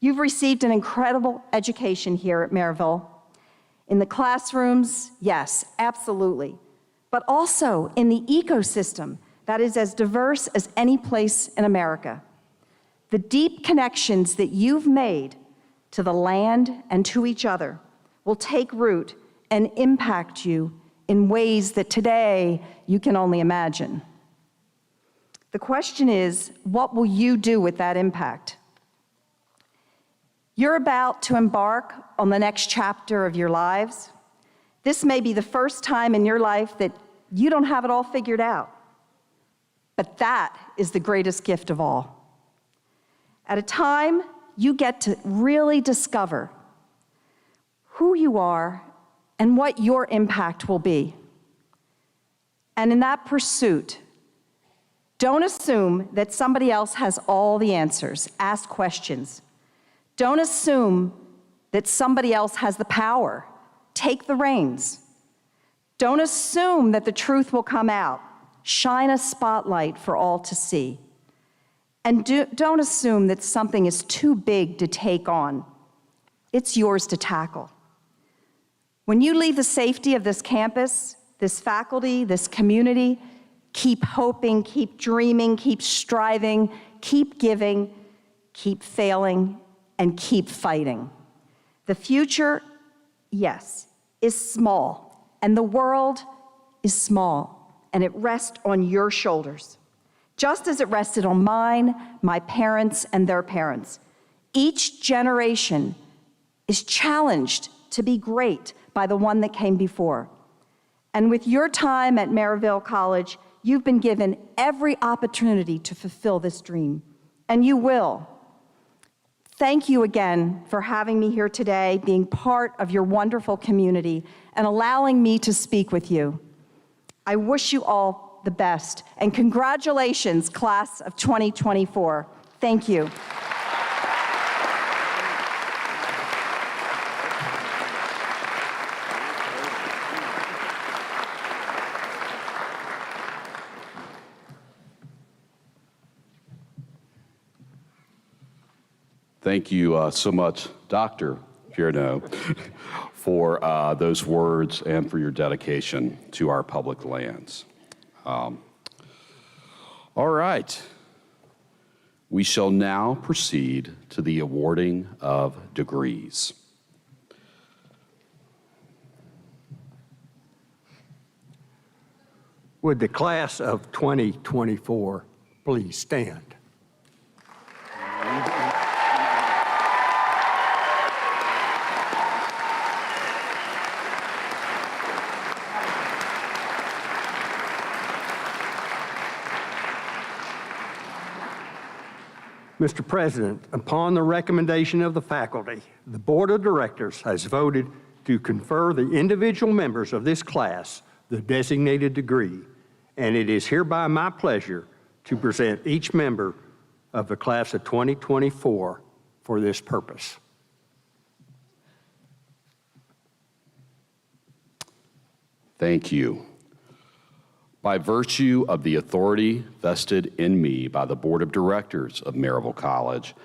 You've received an incredible education here at Maryville. In the classrooms, yes, absolutely, but also in the ecosystem that is as diverse as any place in America. The deep connections that you've made to the land and to each other will take root and impact you in ways that today you can only imagine. The question is, what will you do with that impact? You're about to embark on the next chapter of your lives. This may be the first time in your life that you don't have it all figured out. But that is the greatest gift of all. At a time, you get to really discover who you are and what your impact will be. And in that pursuit, don't assume that somebody else has all the answers. Ask questions. Don't assume that somebody else has the power. Take the reins. Don't assume that the truth will come out. Shine a spotlight for all to see. And don't assume that something is too big to take on. It's yours to tackle. When you leave the safety of this campus, this faculty, this community, keep hoping, keep dreaming, keep striving, keep giving, keep failing, and keep fighting. The future, yes, is small, and the world is small, and it rests on your shoulders. Just as it rested on mine, my parents, and their parents. Each generation is challenged to be great by the one that came before. And with your time at Maryville College, you've been given every opportunity to fulfill this dream, and you will. Thank you again for having me here today, being part of your wonderful community, and allowing me to speak with you. I wish you all the best, and congratulations, class of 2024. Thank you. Thank you so much, Dr. Pierno, for those words and for your dedication to our public lands. All right. We shall now proceed to the awarding of degrees. Would the class of 2024 please stand? Mr. President, upon the recommendation of the faculty, the Board of Directors has voted to confer the individual members of this class the designated degree, and it is hereby my pleasure to present each member of the class of 2024 for this purpose. Thank you. By virtue of the authority vested in me by the Board of Directors of Maryville College,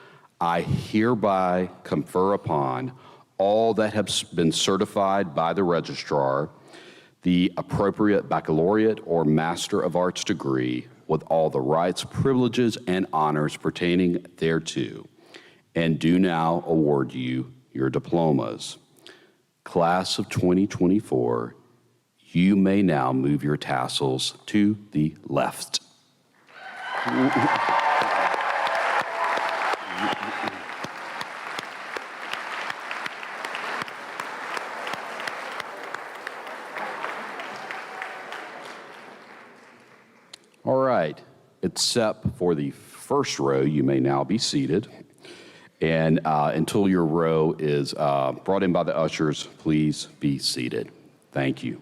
I hereby confer upon all that have been certified by the registrar the appropriate baccalaureate or Master of Arts degree with all the rights, privileges, and honors pertaining thereto, and do now award you your diplomas. Class of 2024, you may now move your tassels to the left. All right, except for the first row, you may now be seated. And until your row is brought in by the ushers, please be seated. Thank you.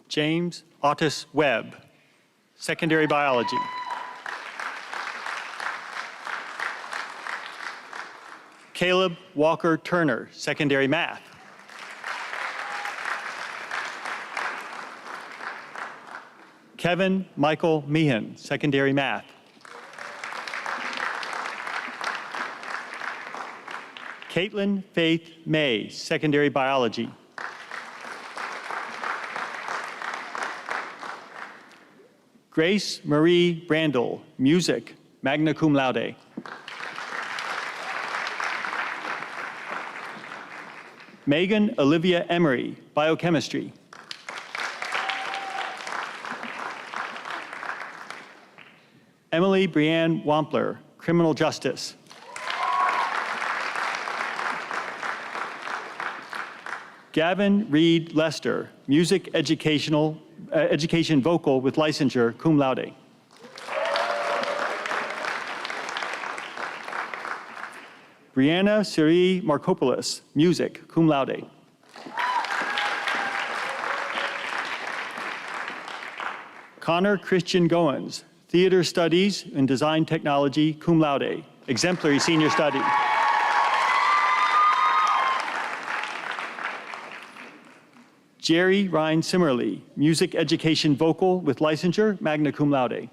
James Otis Webb, secondary biology. Caleb Walker Turner, secondary math. Kevin Michael Meehan, secondary math. Caitlin Faith May, secondary biology. Grace Marie Brandel, music, magna cum laude. Megan Olivia Emery, biochemistry. Emily Brianne Wampler, criminal justice. Gavin Reed Lester, music education vocal with licensure, cum laude. Brianna Siri Markopoulos, music, cum laude. Connor Christian Goins, theater studies and design technology, cum laude, exemplary senior study. Jerry Ryan Simmerly, music education vocal with licensure, magna cum laude.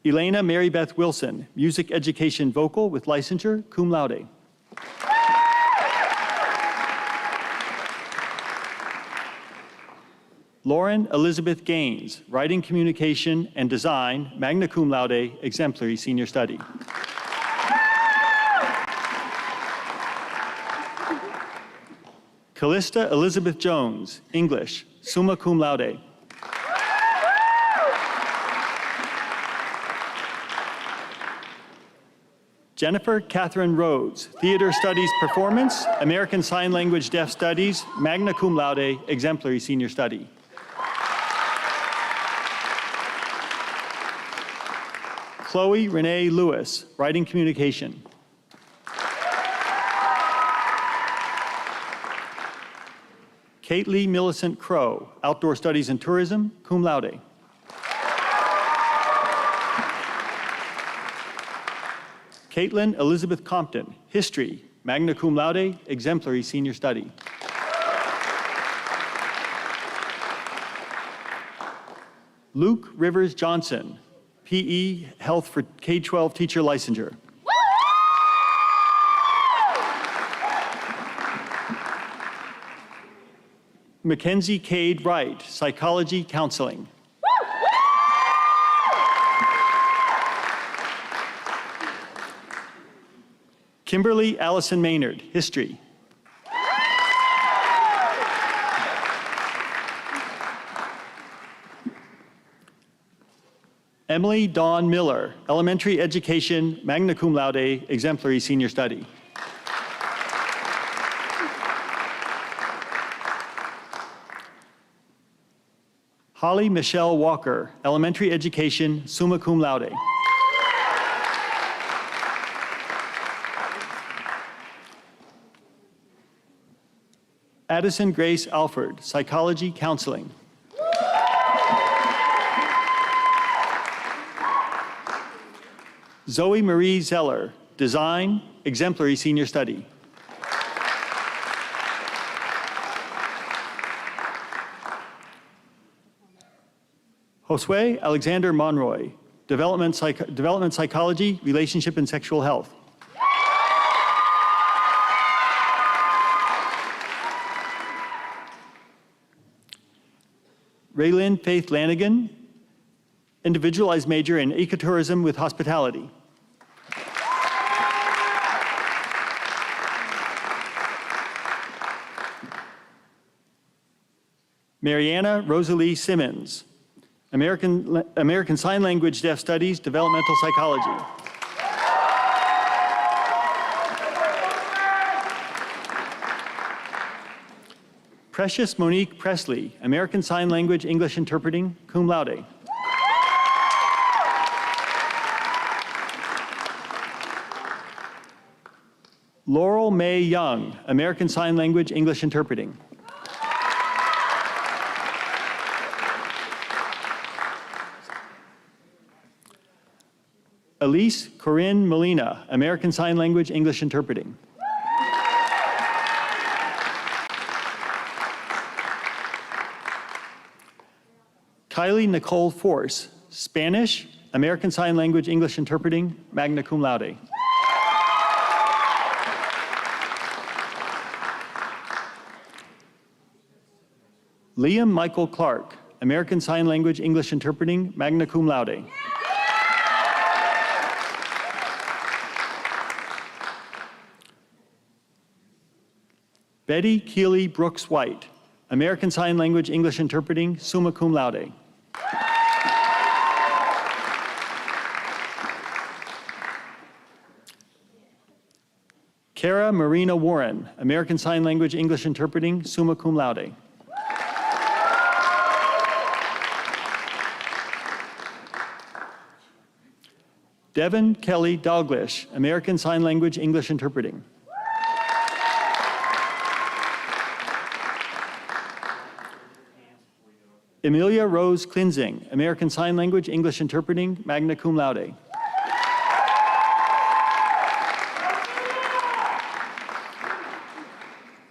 Elena Mary Beth Wilson, music education vocal with licensure, cum laude. Lauren Elizabeth Gaines, writing communication and design, magna cum laude, exemplary senior study. Callista Elizabeth Jones, English, summa cum laude. Jennifer Catherine Rhodes, Theater Studies Performance, American Sign Language Deaf Studies, magna cum laude, exemplary senior study. Chloe Renee Lewis, Writing Communication. Kate Millicent Crow, Outdoor Studies and Tourism, cum laude. Caitlin Elizabeth Compton, History, magna cum laude, exemplary senior study. Luke Rivers Johnson, PE Health for K-12 teacher licensure. Mackenzie Cade Wright, Psychology Counseling. Kimberly Allison Maynard, History. Emily Dawn Miller, Elementary Education, magna cum laude, exemplary senior study. Holly Michelle Walker, Elementary Education, summa cum laude. Addison Grace Alford, Psychology Counseling. Zoe Marie Zeller, Design, exemplary senior study. Josue Alexander Monroy, Development Psychology, Relationship and Sexual Health. Raylyn Faith Lanigan, Individualized major in Ecotourism with Hospitality. Mariana Rosalie Simmons, American Sign Language Deaf Studies, Developmental Psychology. Precious Monique Presley, American Sign Language English Interpreting, cum laude. Laurel May Young, American Sign Language English Interpreting. Elise Corinne Molina, American Sign Language English Interpreting. Kylie Nicole Force, Spanish, American Sign Language English Interpreting, magna cum laude. Liam Michael Clark, American Sign Language English Interpreting, magna cum laude. Betty Keeley Brooks White, American Sign Language English Interpreting, summa cum laude. Kara Marina Warren, American Sign Language English Interpreting, summa cum laude. Devin Kelly Dalglish, American Sign Language English Interpreting. Emilia Rose Klinzing, American Sign Language English Interpreting, magna cum laude.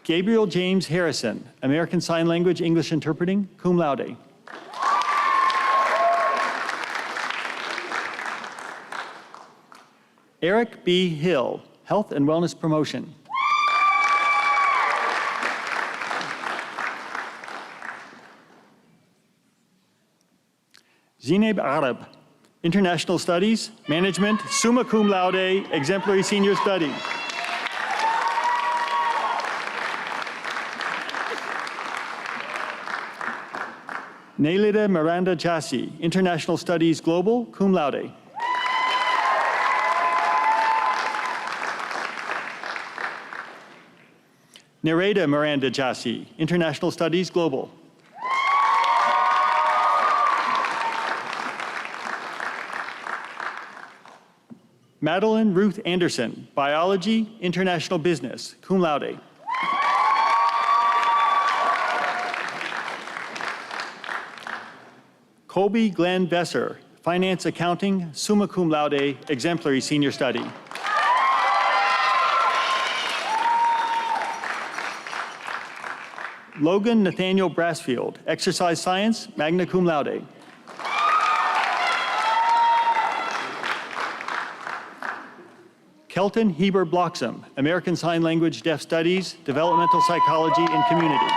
Gabriel James Harrison, American Sign Language English Interpreting, cum laude. Eric B. Hill, Health and Wellness Promotion. Zineb Arab, International Studies, Management, summa cum laude, exemplary senior study. Nelida Miranda Jassy, International Studies Global, cum laude. Nereda Miranda Jassy, International Studies Global. Madeline Ruth Anderson, Biology, International Business, cum laude. Colby Glenn Besser, Finance Accounting, summa cum laude, exemplary senior study. Logan Nathaniel Brassfield, Exercise Science, magna cum laude. Kelton Heber Bloxam, American Sign Language Deaf Studies, Developmental Psychology and Community.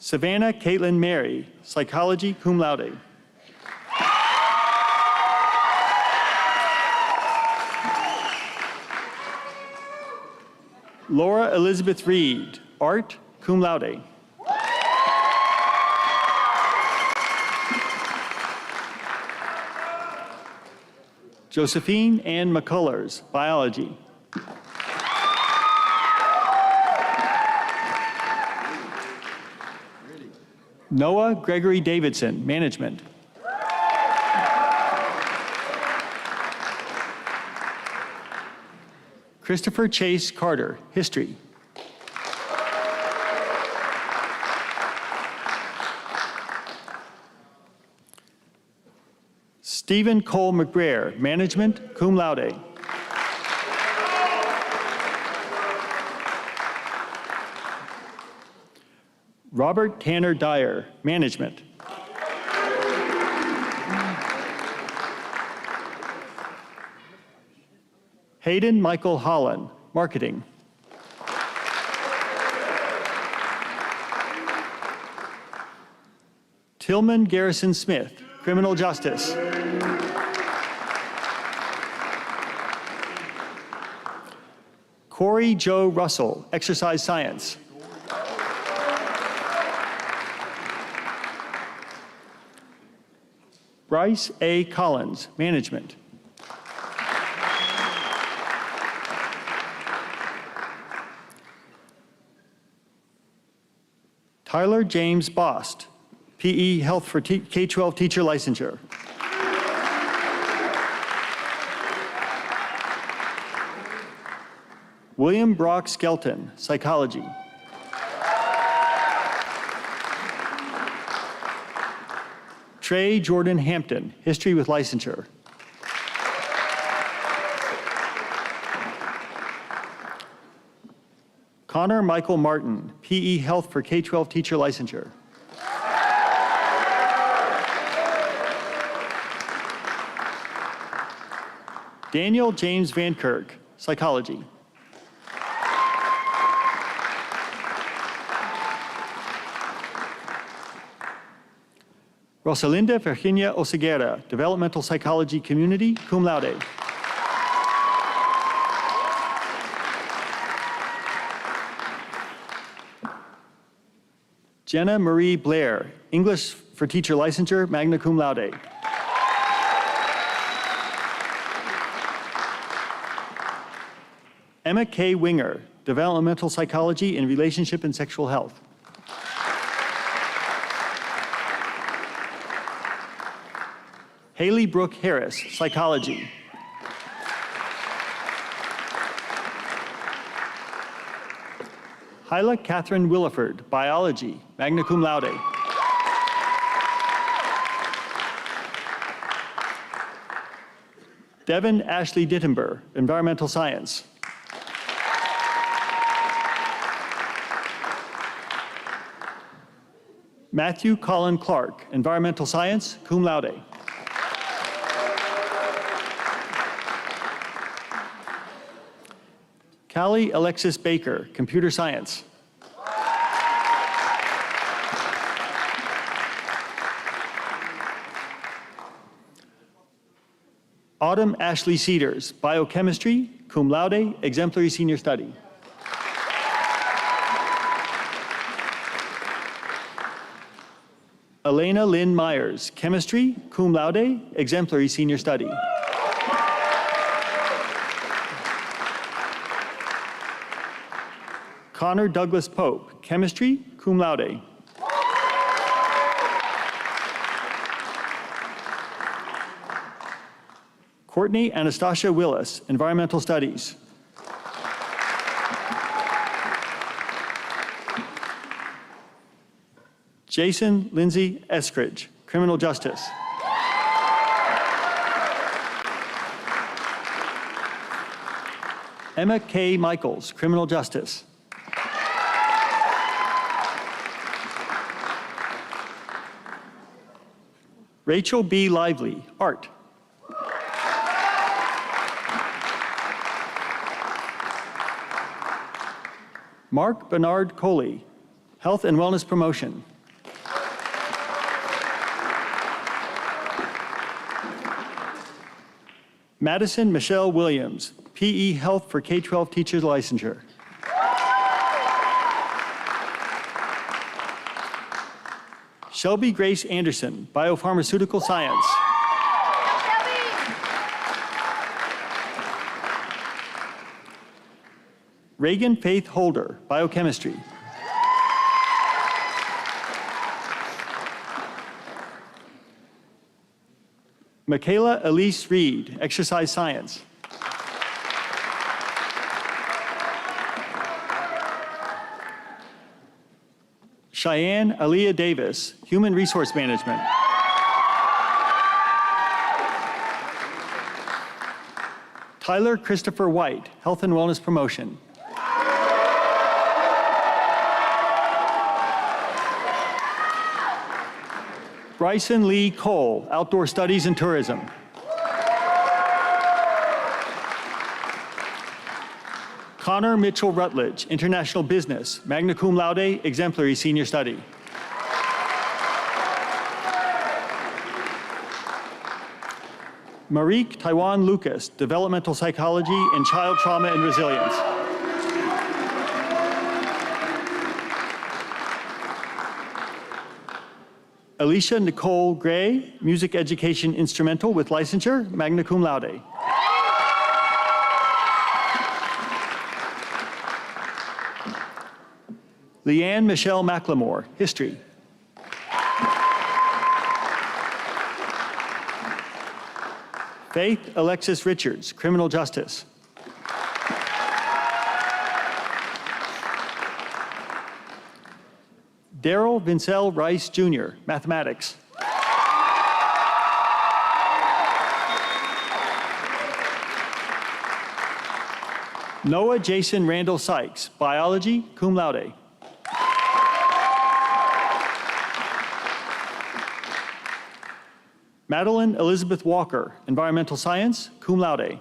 Savannah Caitlin Mary, Psychology cum laude. Laura Elizabeth Reed, Art cum laude. Josephine Ann McCullers, Biology. Noah Gregory Davidson, Management. Christopher Chase Carter, History. Stephen Cole McBrayer, Management, cum laude. Robert Tanner Dyer, Management. Hayden Michael Holland, Marketing. Tillman Garrison Smith, Criminal Justice. Corey Joe Russell, Exercise Science. Bryce A. Collins, Management. Tyler James Bost, PE Health for K-12 Teacher Licensure. William Brock Skelton, Psychology. Trey Jordan Hampton, History with Licensure. Connor Michael Martin, PE Health for K-12 Teacher Licensure. Daniel James Van Kirk, Psychology. Rosalinda Virginia Oseguera, Developmental Psychology Community, cum laude. Jenna Marie Blair, English for Teacher Licensure, magna cum laude. Emma K. Winger, Developmental Psychology in Relationship and Sexual Health. Haley Brooke Harris, Psychology. Hyla Catherine Williford, Biology, magna cum laude. Devin Ashley Dittenber, Environmental Science. Matthew Colin Clark, Environmental Science, cum laude. Callie Alexis Baker, Computer Science. Autumn Ashley Cedars, Biochemistry, cum laude, exemplary senior study. Elena Lynn Myers, Chemistry, cum laude, exemplary senior study. Connor Douglas Pope, Chemistry, cum laude. Courtney Anastasia Willis, Environmental Studies. Jason Lindsay Eskridge, Criminal Justice. Emma K. Michaels, Criminal Justice. Rachel B. Lively, Art. Mark Bernard Coley, Health and Wellness Promotion. Madison Michelle Williams, PE Health for K-12 Teachers Licensure. Shelby Grace Anderson, Biopharmaceutical Science. Reagan Faith Holder, Biochemistry. Michaela Elise Reed, Exercise Science. Cheyenne Aaliyah Davis, Human Resource Management. Tyler Christopher White, Health and Wellness Promotion. Bryson Lee Cole, Outdoor Studies and Tourism. Connor Mitchell Rutledge, International Business, magna cum laude, exemplary senior study. Marique Taiwan Lucas, Developmental Psychology and Child Trauma and Resilience. Alicia Nicole Gray, Music Education Instrumental with licensure, magna cum laude. Leanne Michelle McLemore, History. Faith Alexis Richards, Criminal Justice. Daryl Vincel Rice Jr., Mathematics. Noah Jason Randall Sykes, Biology, cum laude. Madeline Elizabeth Walker, Environmental Science, cum laude.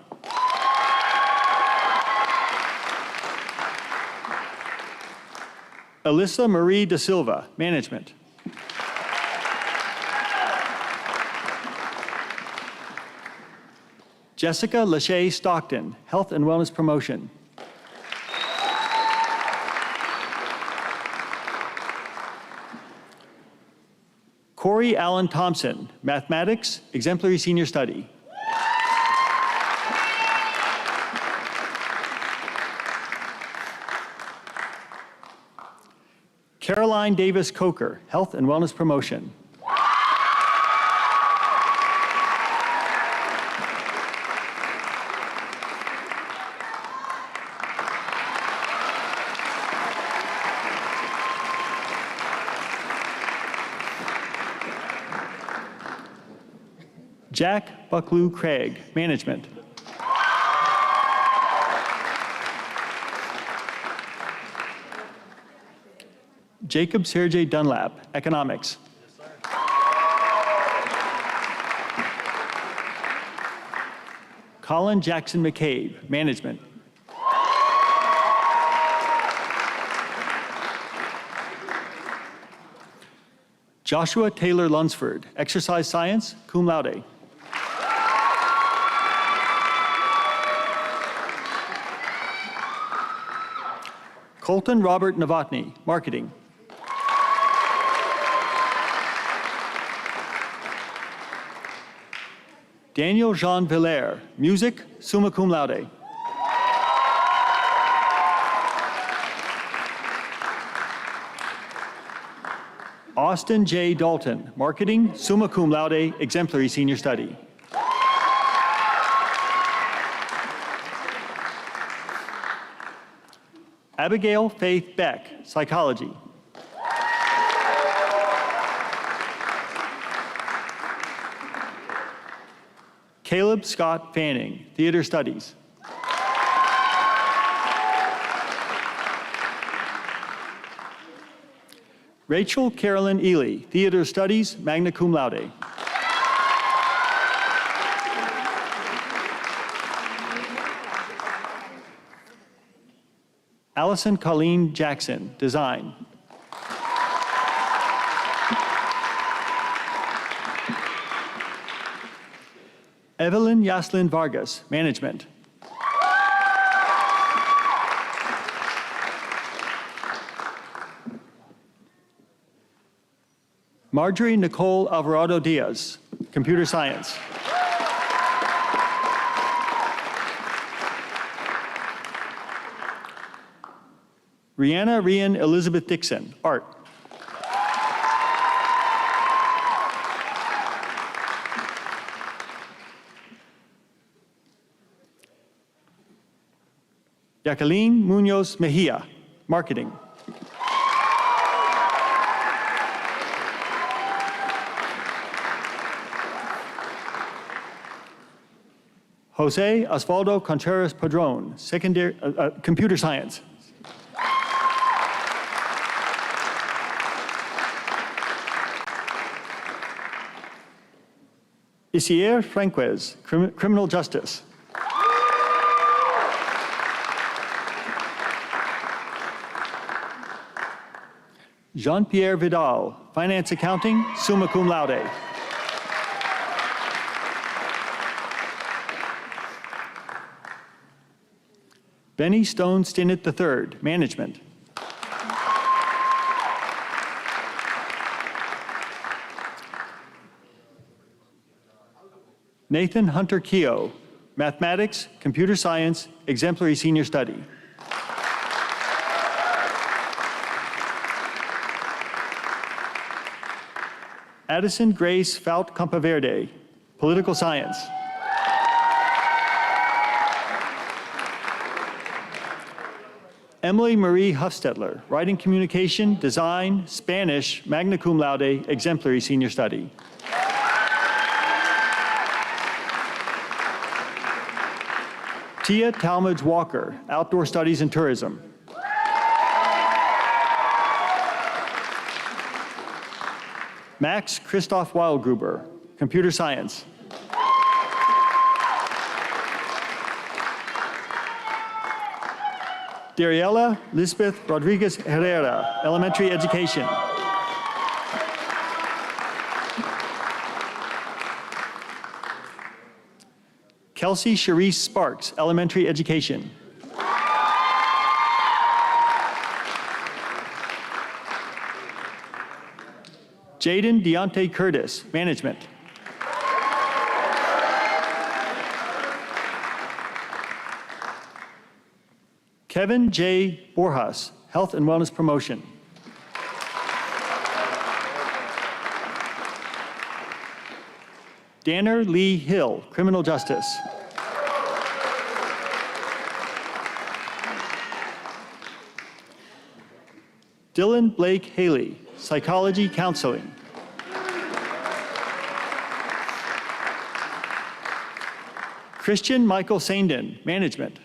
Alyssa Marie Da Silva, Management. Jessica Lachey Stockton, Health and Wellness Promotion. Corey Allen Thompson, Mathematics, Exemplary Senior Study. Caroline Davis Coker, Health and Wellness Promotion. Jack Bucklew Craig, Management. Jacob Sergey Dunlap, Economics. Colin Jackson McCabe, Management. Joshua Taylor Lunsford, Exercise Science, cum laude. Colton Robert Novotny, Marketing. Daniel Jean Villers, Music, summa cum laude. Austin J. Dalton, Marketing, summa cum laude, exemplary senior study. Abigail Faith Beck, Psychology. Caleb Scott Fanning, Theater Studies. Rachel Carolyn Ely, Theater Studies, magna cum laude. Allison Colleen Jackson, Design. Evelyn Yaslin Vargas, Management. Marjorie Nicole Alvarado Diaz, Computer Science. Rihanna Rian Elizabeth Dixon, Art. Jacqueline Munoz Mejia, Marketing. Jose Osvaldo Contreras Padron, Computer Science. Isier Franquez, Criminal Justice. Jean-Pierre Vidal, Finance Accounting, summa cum laude. Benny Stone Stinnett III, Management. Nathan Hunter Keogh, Mathematics, Computer Science, Exemplary Senior Study. Addison Grace Fout Campaverde, Political Science. Emily Marie Huffstetler, Writing Communication, Design, Spanish, magna cum laude, Exemplary Senior Study. Tia Talmadge Walker, Outdoor Studies and Tourism. Max Christoph Wildgruber, Computer Science. Dariela Lisbeth Rodriguez Herrera, Elementary Education. Kelsey Cherise Sparks, Elementary Education. Jaden Deontay Curtis, Management. Kevin J. Borjas, Health and Wellness Promotion. Danner Lee Hill, Criminal Justice. Dylan Blake Haley, Psychology Counseling. Christian Michael Sandin, Management.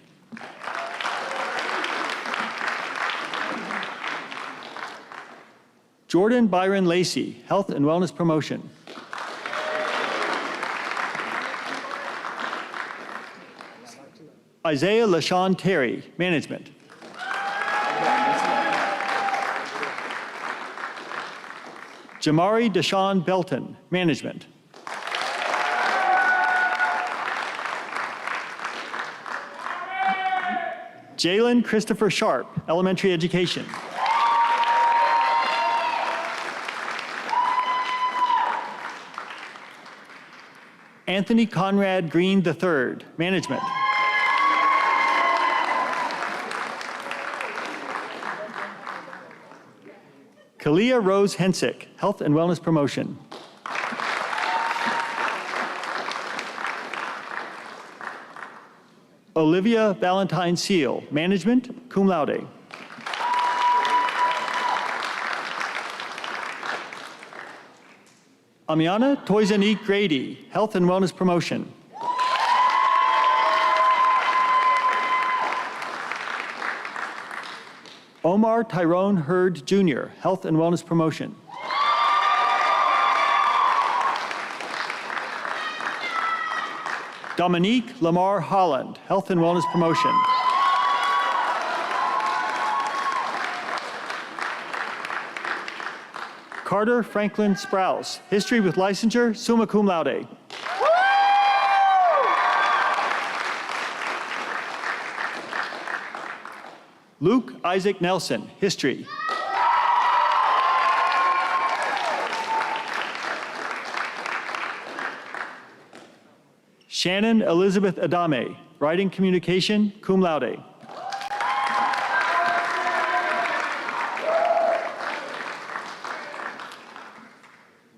Jordan Byron Lacey, Health and Wellness Promotion. Isaiah LaShawn Terry, Management. Jamari Deshawn Belton, Management. Jalen Christopher Sharp, Elementary Education. Anthony Conrad Green III, Management. Kalia Rose Hensick, Health and Wellness Promotion. Olivia Valentine Seal, Management, cum laude. Amiana Toysanique Grady, Health and Wellness Promotion. Omar Tyrone Hurd Jr., Health and Wellness Promotion. Dominique Lamar Holland, Health and Wellness Promotion. Carter Franklin Sprouse, History with Licensure, summa cum laude. Luke Isaac Nelson, History. Shannon Elizabeth Adame, Writing Communication, cum laude.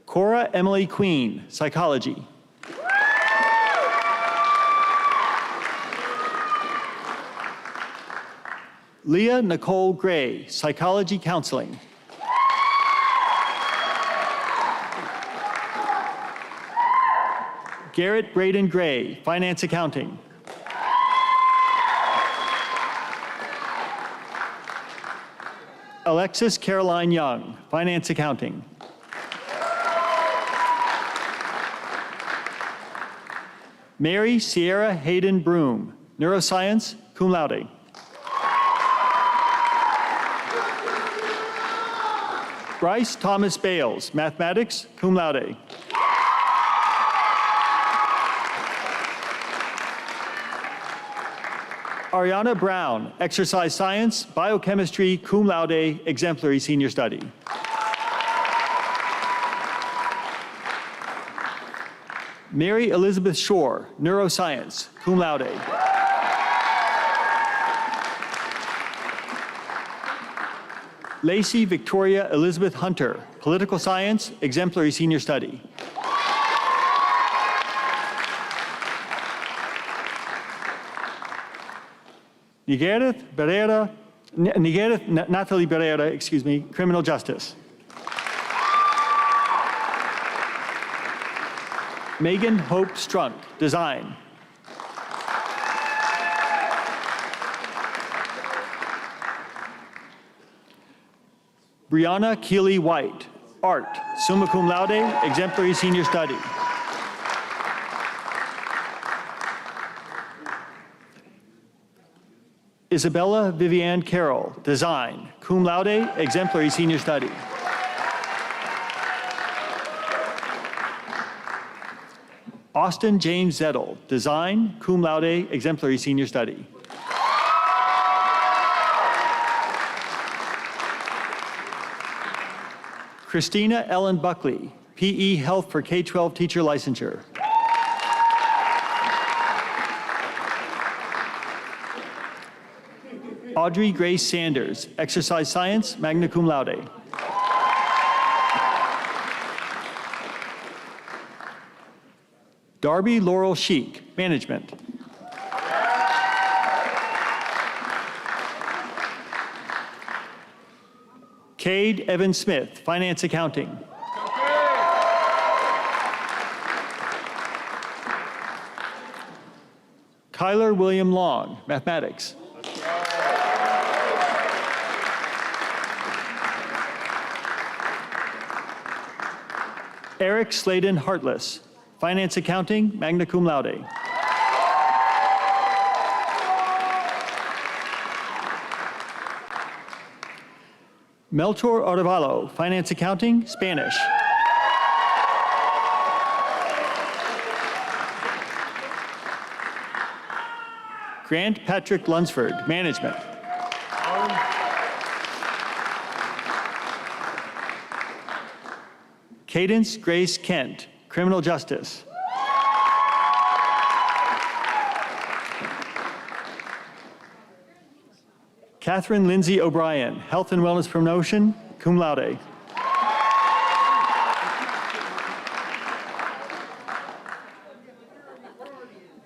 Cora Emily Queen, Psychology. Leah Nicole Gray, Psychology Counseling. Garrett Braden Gray, Finance Accounting. Alexis Caroline Young, Finance Accounting. Mary Sierra Hayden Broom, Neuroscience, cum laude. Bryce Thomas Bales, Mathematics, cum laude. Ariana Brown, Exercise Science, Biochemistry, cum laude, exemplary senior study. Mary Elizabeth Shore, Neuroscience, cum laude. Lacey Victoria Elizabeth Hunter, Political Science, exemplary senior study. Natalie Barrera, Criminal Justice. Megan Hope Strunk, Design. Brianna Keeley White, Art, summa cum laude, exemplary senior study. Isabella Vivian Carroll, Design, cum laude, exemplary senior study. Austin James Zettel, Design, cum laude, exemplary senior study. Christina Ellen Buckley, PE Health for K-12 Teacher Licensure. Audrey Grace Sanders, Exercise Science, magna cum laude. Darby Laurel Sheik, Management. Cade Evan Smith, Finance Accounting. Kyler William Long, Mathematics. Eric Sladen Hartless, Finance Accounting, magna cum laude. Melchor Arevalo, Finance Accounting, Spanish. Grant Patrick Lunsford, Management. Cadence Grace Kent, Criminal Justice. Catherine Lindsay O'Brien, Health and Wellness Promotion, cum laude.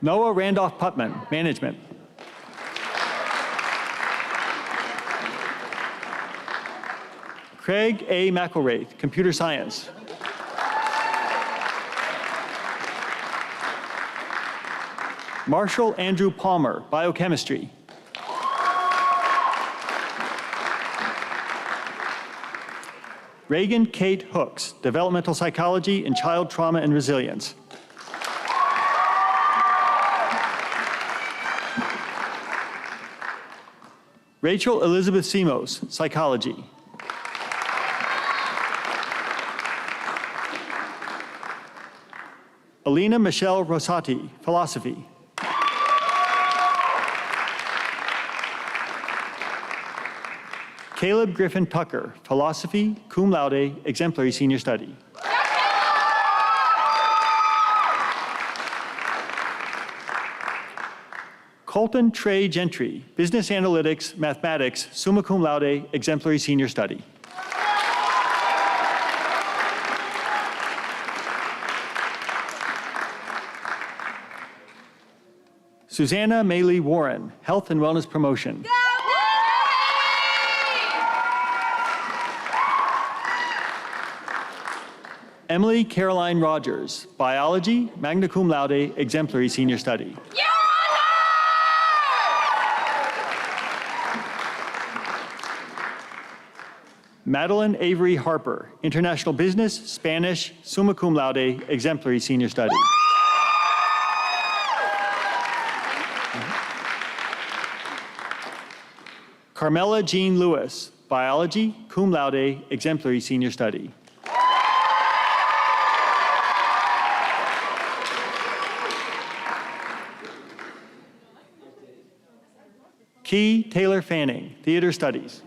Noah Randolph Putman, Management. Craig A. McElwraith, Computer Science. Marshall Andrew Palmer, Biochemistry. Reagan Kate Hooks, Developmental Psychology and Child Trauma and Resilience. Rachel Elizabeth Simos, Psychology. Alina Michelle Rosati, Philosophy. Caleb Griffin Tucker, Philosophy, cum laude, exemplary senior study. Colton Trey Gentry, Business Analytics, Mathematics, summa cum laude, exemplary senior study. Susanna Maylee Warren, Health and Wellness Promotion. Emily Caroline Rogers, Biology, magna cum laude, exemplary senior study. Madeline Avery Harper, International Business, Spanish, summa cum laude, exemplary senior study. Carmela Jean Lewis, Biology, cum laude, exemplary senior study. Key Taylor Fanning, Theater Studies.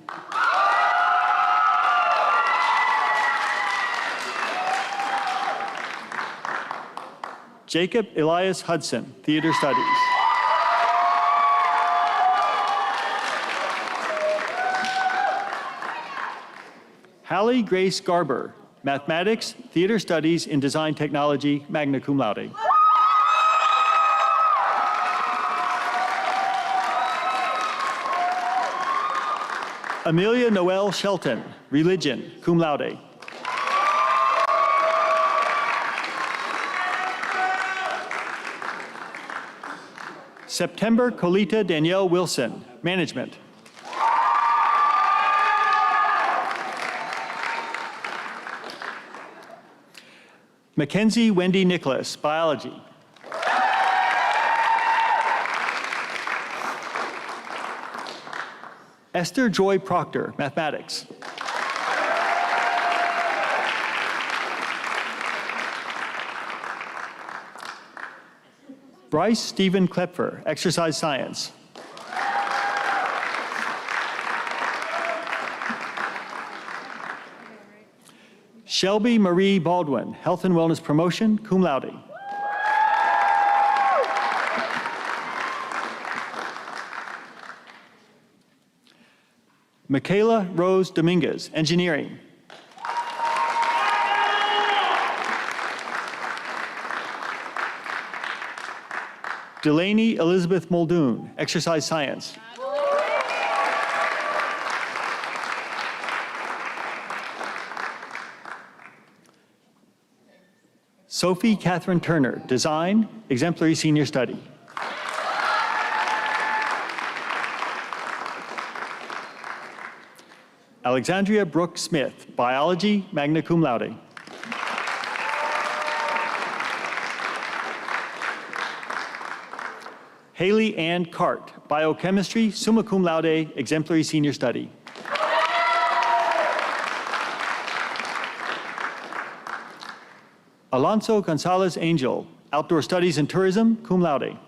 Jacob Elias Hudson, Theater Studies. Hallie Grace Garber, Mathematics, Theater Studies in Design Technology, magna cum laude. Amelia Noel Shelton, Religion, cum laude. September Colita Danielle Wilson, Management. Mackenzie Wendy Nicholas, Biology. Esther Joy Proctor, Mathematics. Bryce Stephen Klepfer, Exercise Science. Shelby Marie Baldwin, Health and Wellness Promotion, cum laude. Michaela Rose Dominguez, Engineering. Delaney Elizabeth Muldoon, Exercise Science. Sophie Catherine Turner, Design, Exemplary Senior Study. Alexandria Brooke Smith, Biology, magna cum laude. Haley Ann Cart, Biochemistry, summa cum laude, exemplary senior study. Alonso Gonzalez Angel, Outdoor Studies and Tourism, cum laude.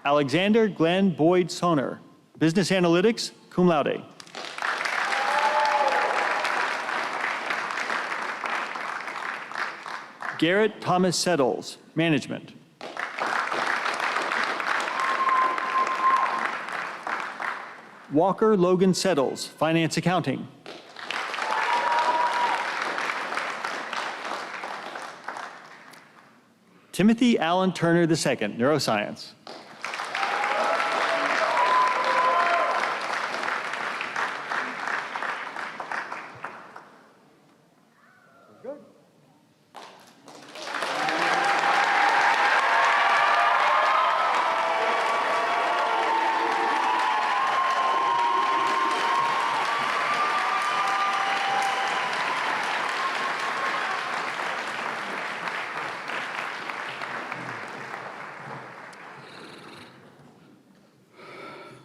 Alexander Glenn Boyd Soner, Business Analytics, cum laude. Garrett Thomas Settles, Management. Walker Logan Settles, Finance Accounting. Timothy Allen Turner II, Neuroscience.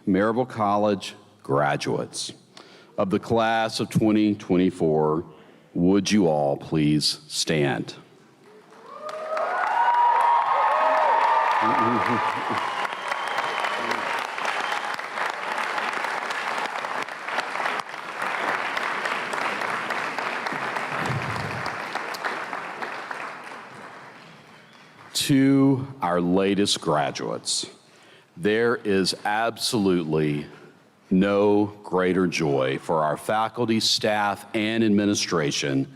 Maryville College graduates of the class of 2024, would you all please stand? To our latest graduates, there is absolutely no greater joy for our faculty, staff, and administration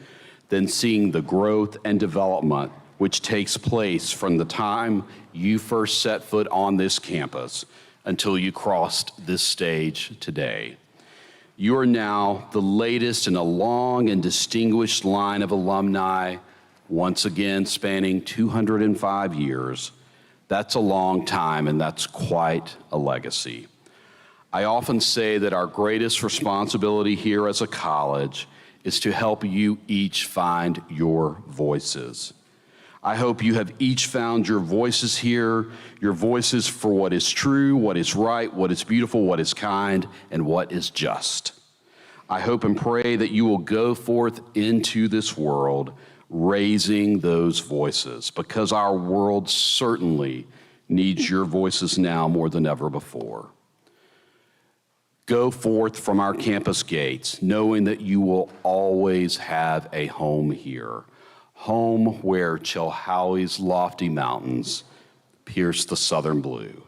than seeing the growth and development which takes place from the time you first set foot on this campus until you crossed this stage today. You are now the latest in a long and distinguished line of alumni, once again spanning 205 years. That's a long time, and that's quite a legacy. I often say that our greatest responsibility here as a college is to help you each find your voices. I hope you have each found your voices here, your voices for what is true, what is right, what is beautiful, what is kind, and what is just. I hope and pray that you will go forth into this world raising those voices, because our world certainly needs your voices now more than ever before. Go forth from our campus gates, knowing that you will always have a home here, home where Chilhowie's lofty mountains pierce the southern blue.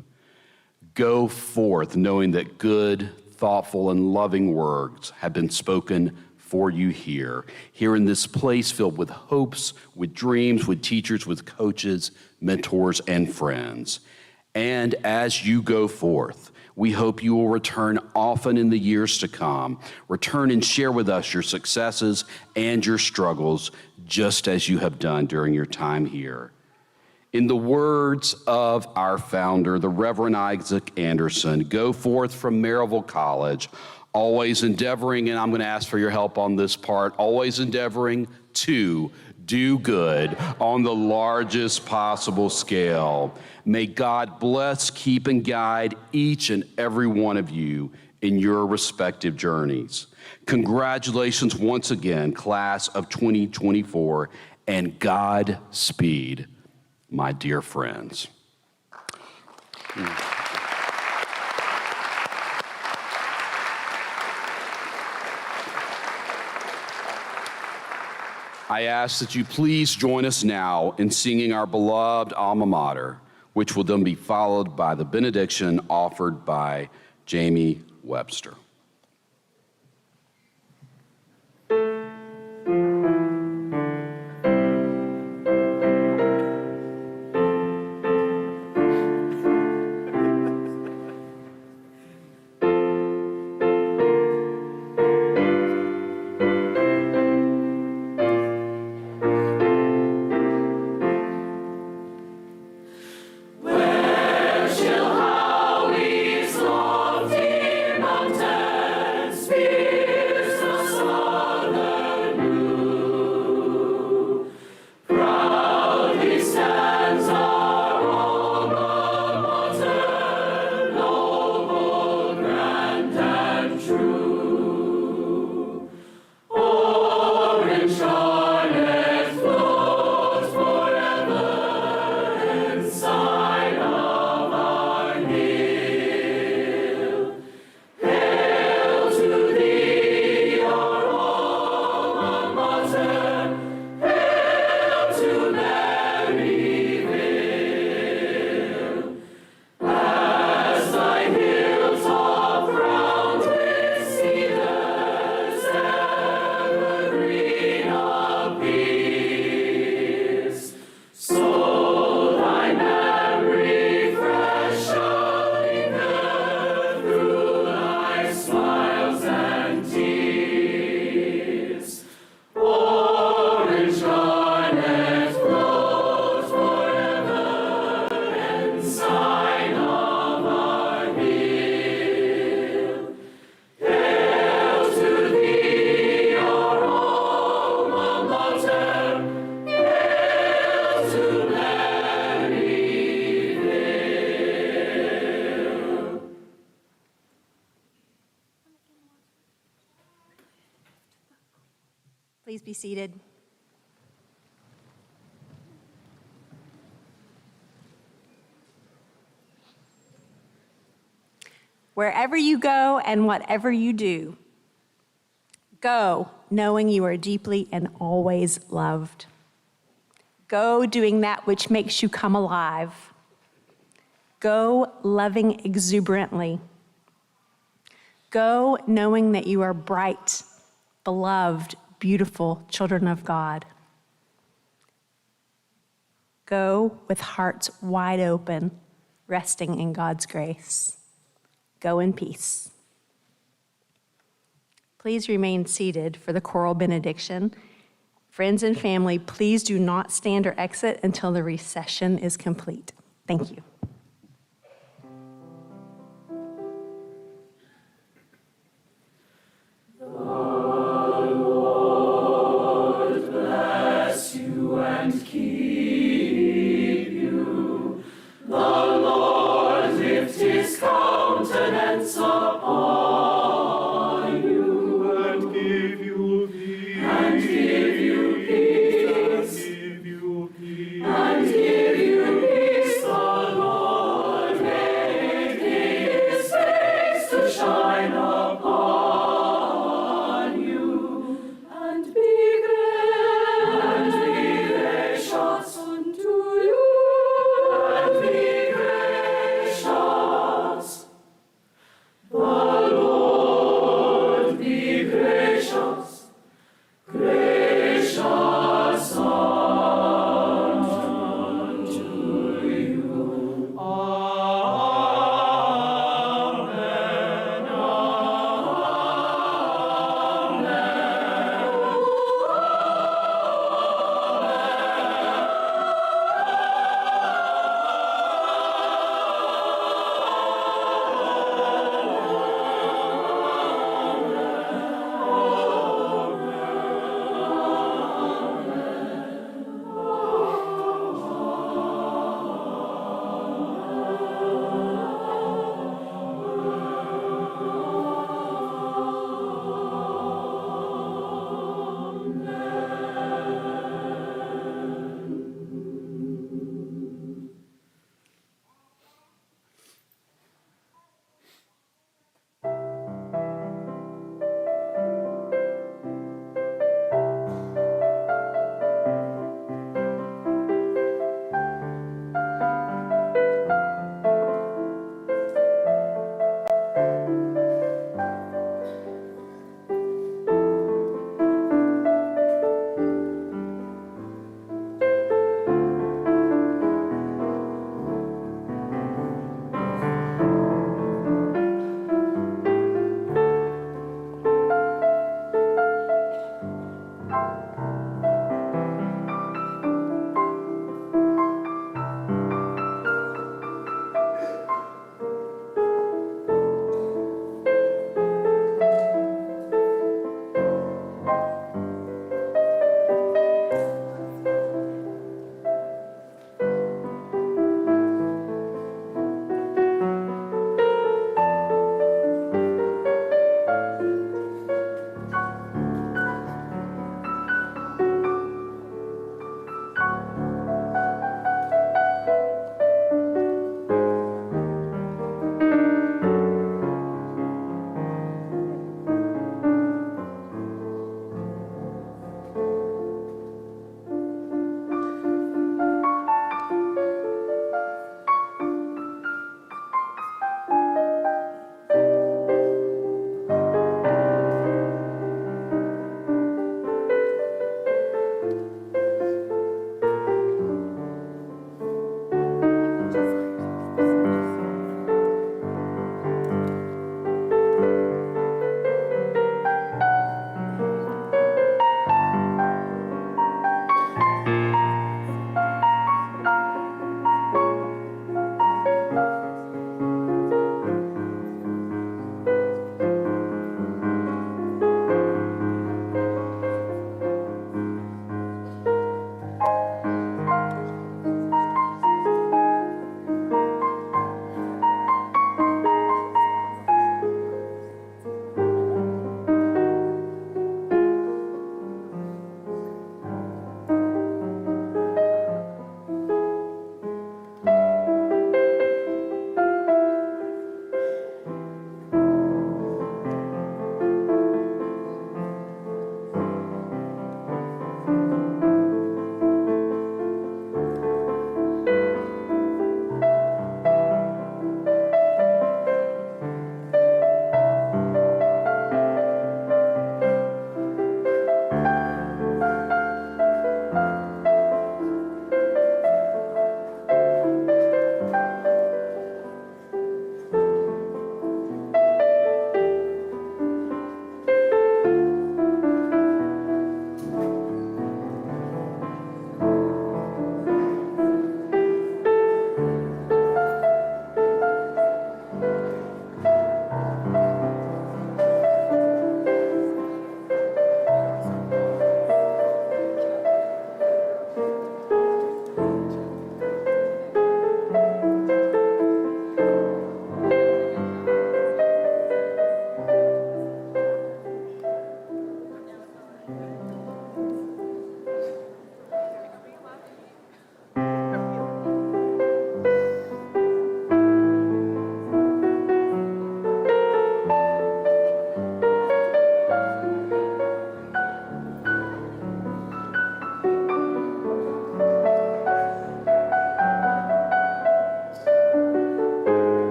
Go forth knowing that good, thoughtful, and loving words have been spoken for you here in this place filled with hopes, with dreams, with teachers, with coaches, mentors, and friends. And as you go forth, we hope you will return often in the years to come. Return and share with us your successes and your struggles, just as you have done during your time here. In the words of our founder, the Reverend Isaac Anderson, go forth from Maryville College, always endeavoring, and I'm going to ask for your help on this part, always endeavoring to do good on the largest possible scale. May God bless, keep, and guide each and every one of you in your respective journeys. Congratulations once again, class of 2024, and Godspeed, my dear friends. I ask that you please join us now in singing our beloved alma mater, which will then be followed by the benediction offered by Jamie Webster. Chilhowie's lofty mountain. Please be seated. Wherever you go and whatever you do, go knowing you are deeply and always loved. Go doing that which makes you come alive. Go loving exuberantly. Go knowing that you are bright, beloved, beautiful children of God. Go with hearts wide open, resting in God's grace. Go in peace. Please remain seated for the choral benediction. Friends and family, please do not stand or exit until the recession is complete. Thank you. And give you peace, the Lord.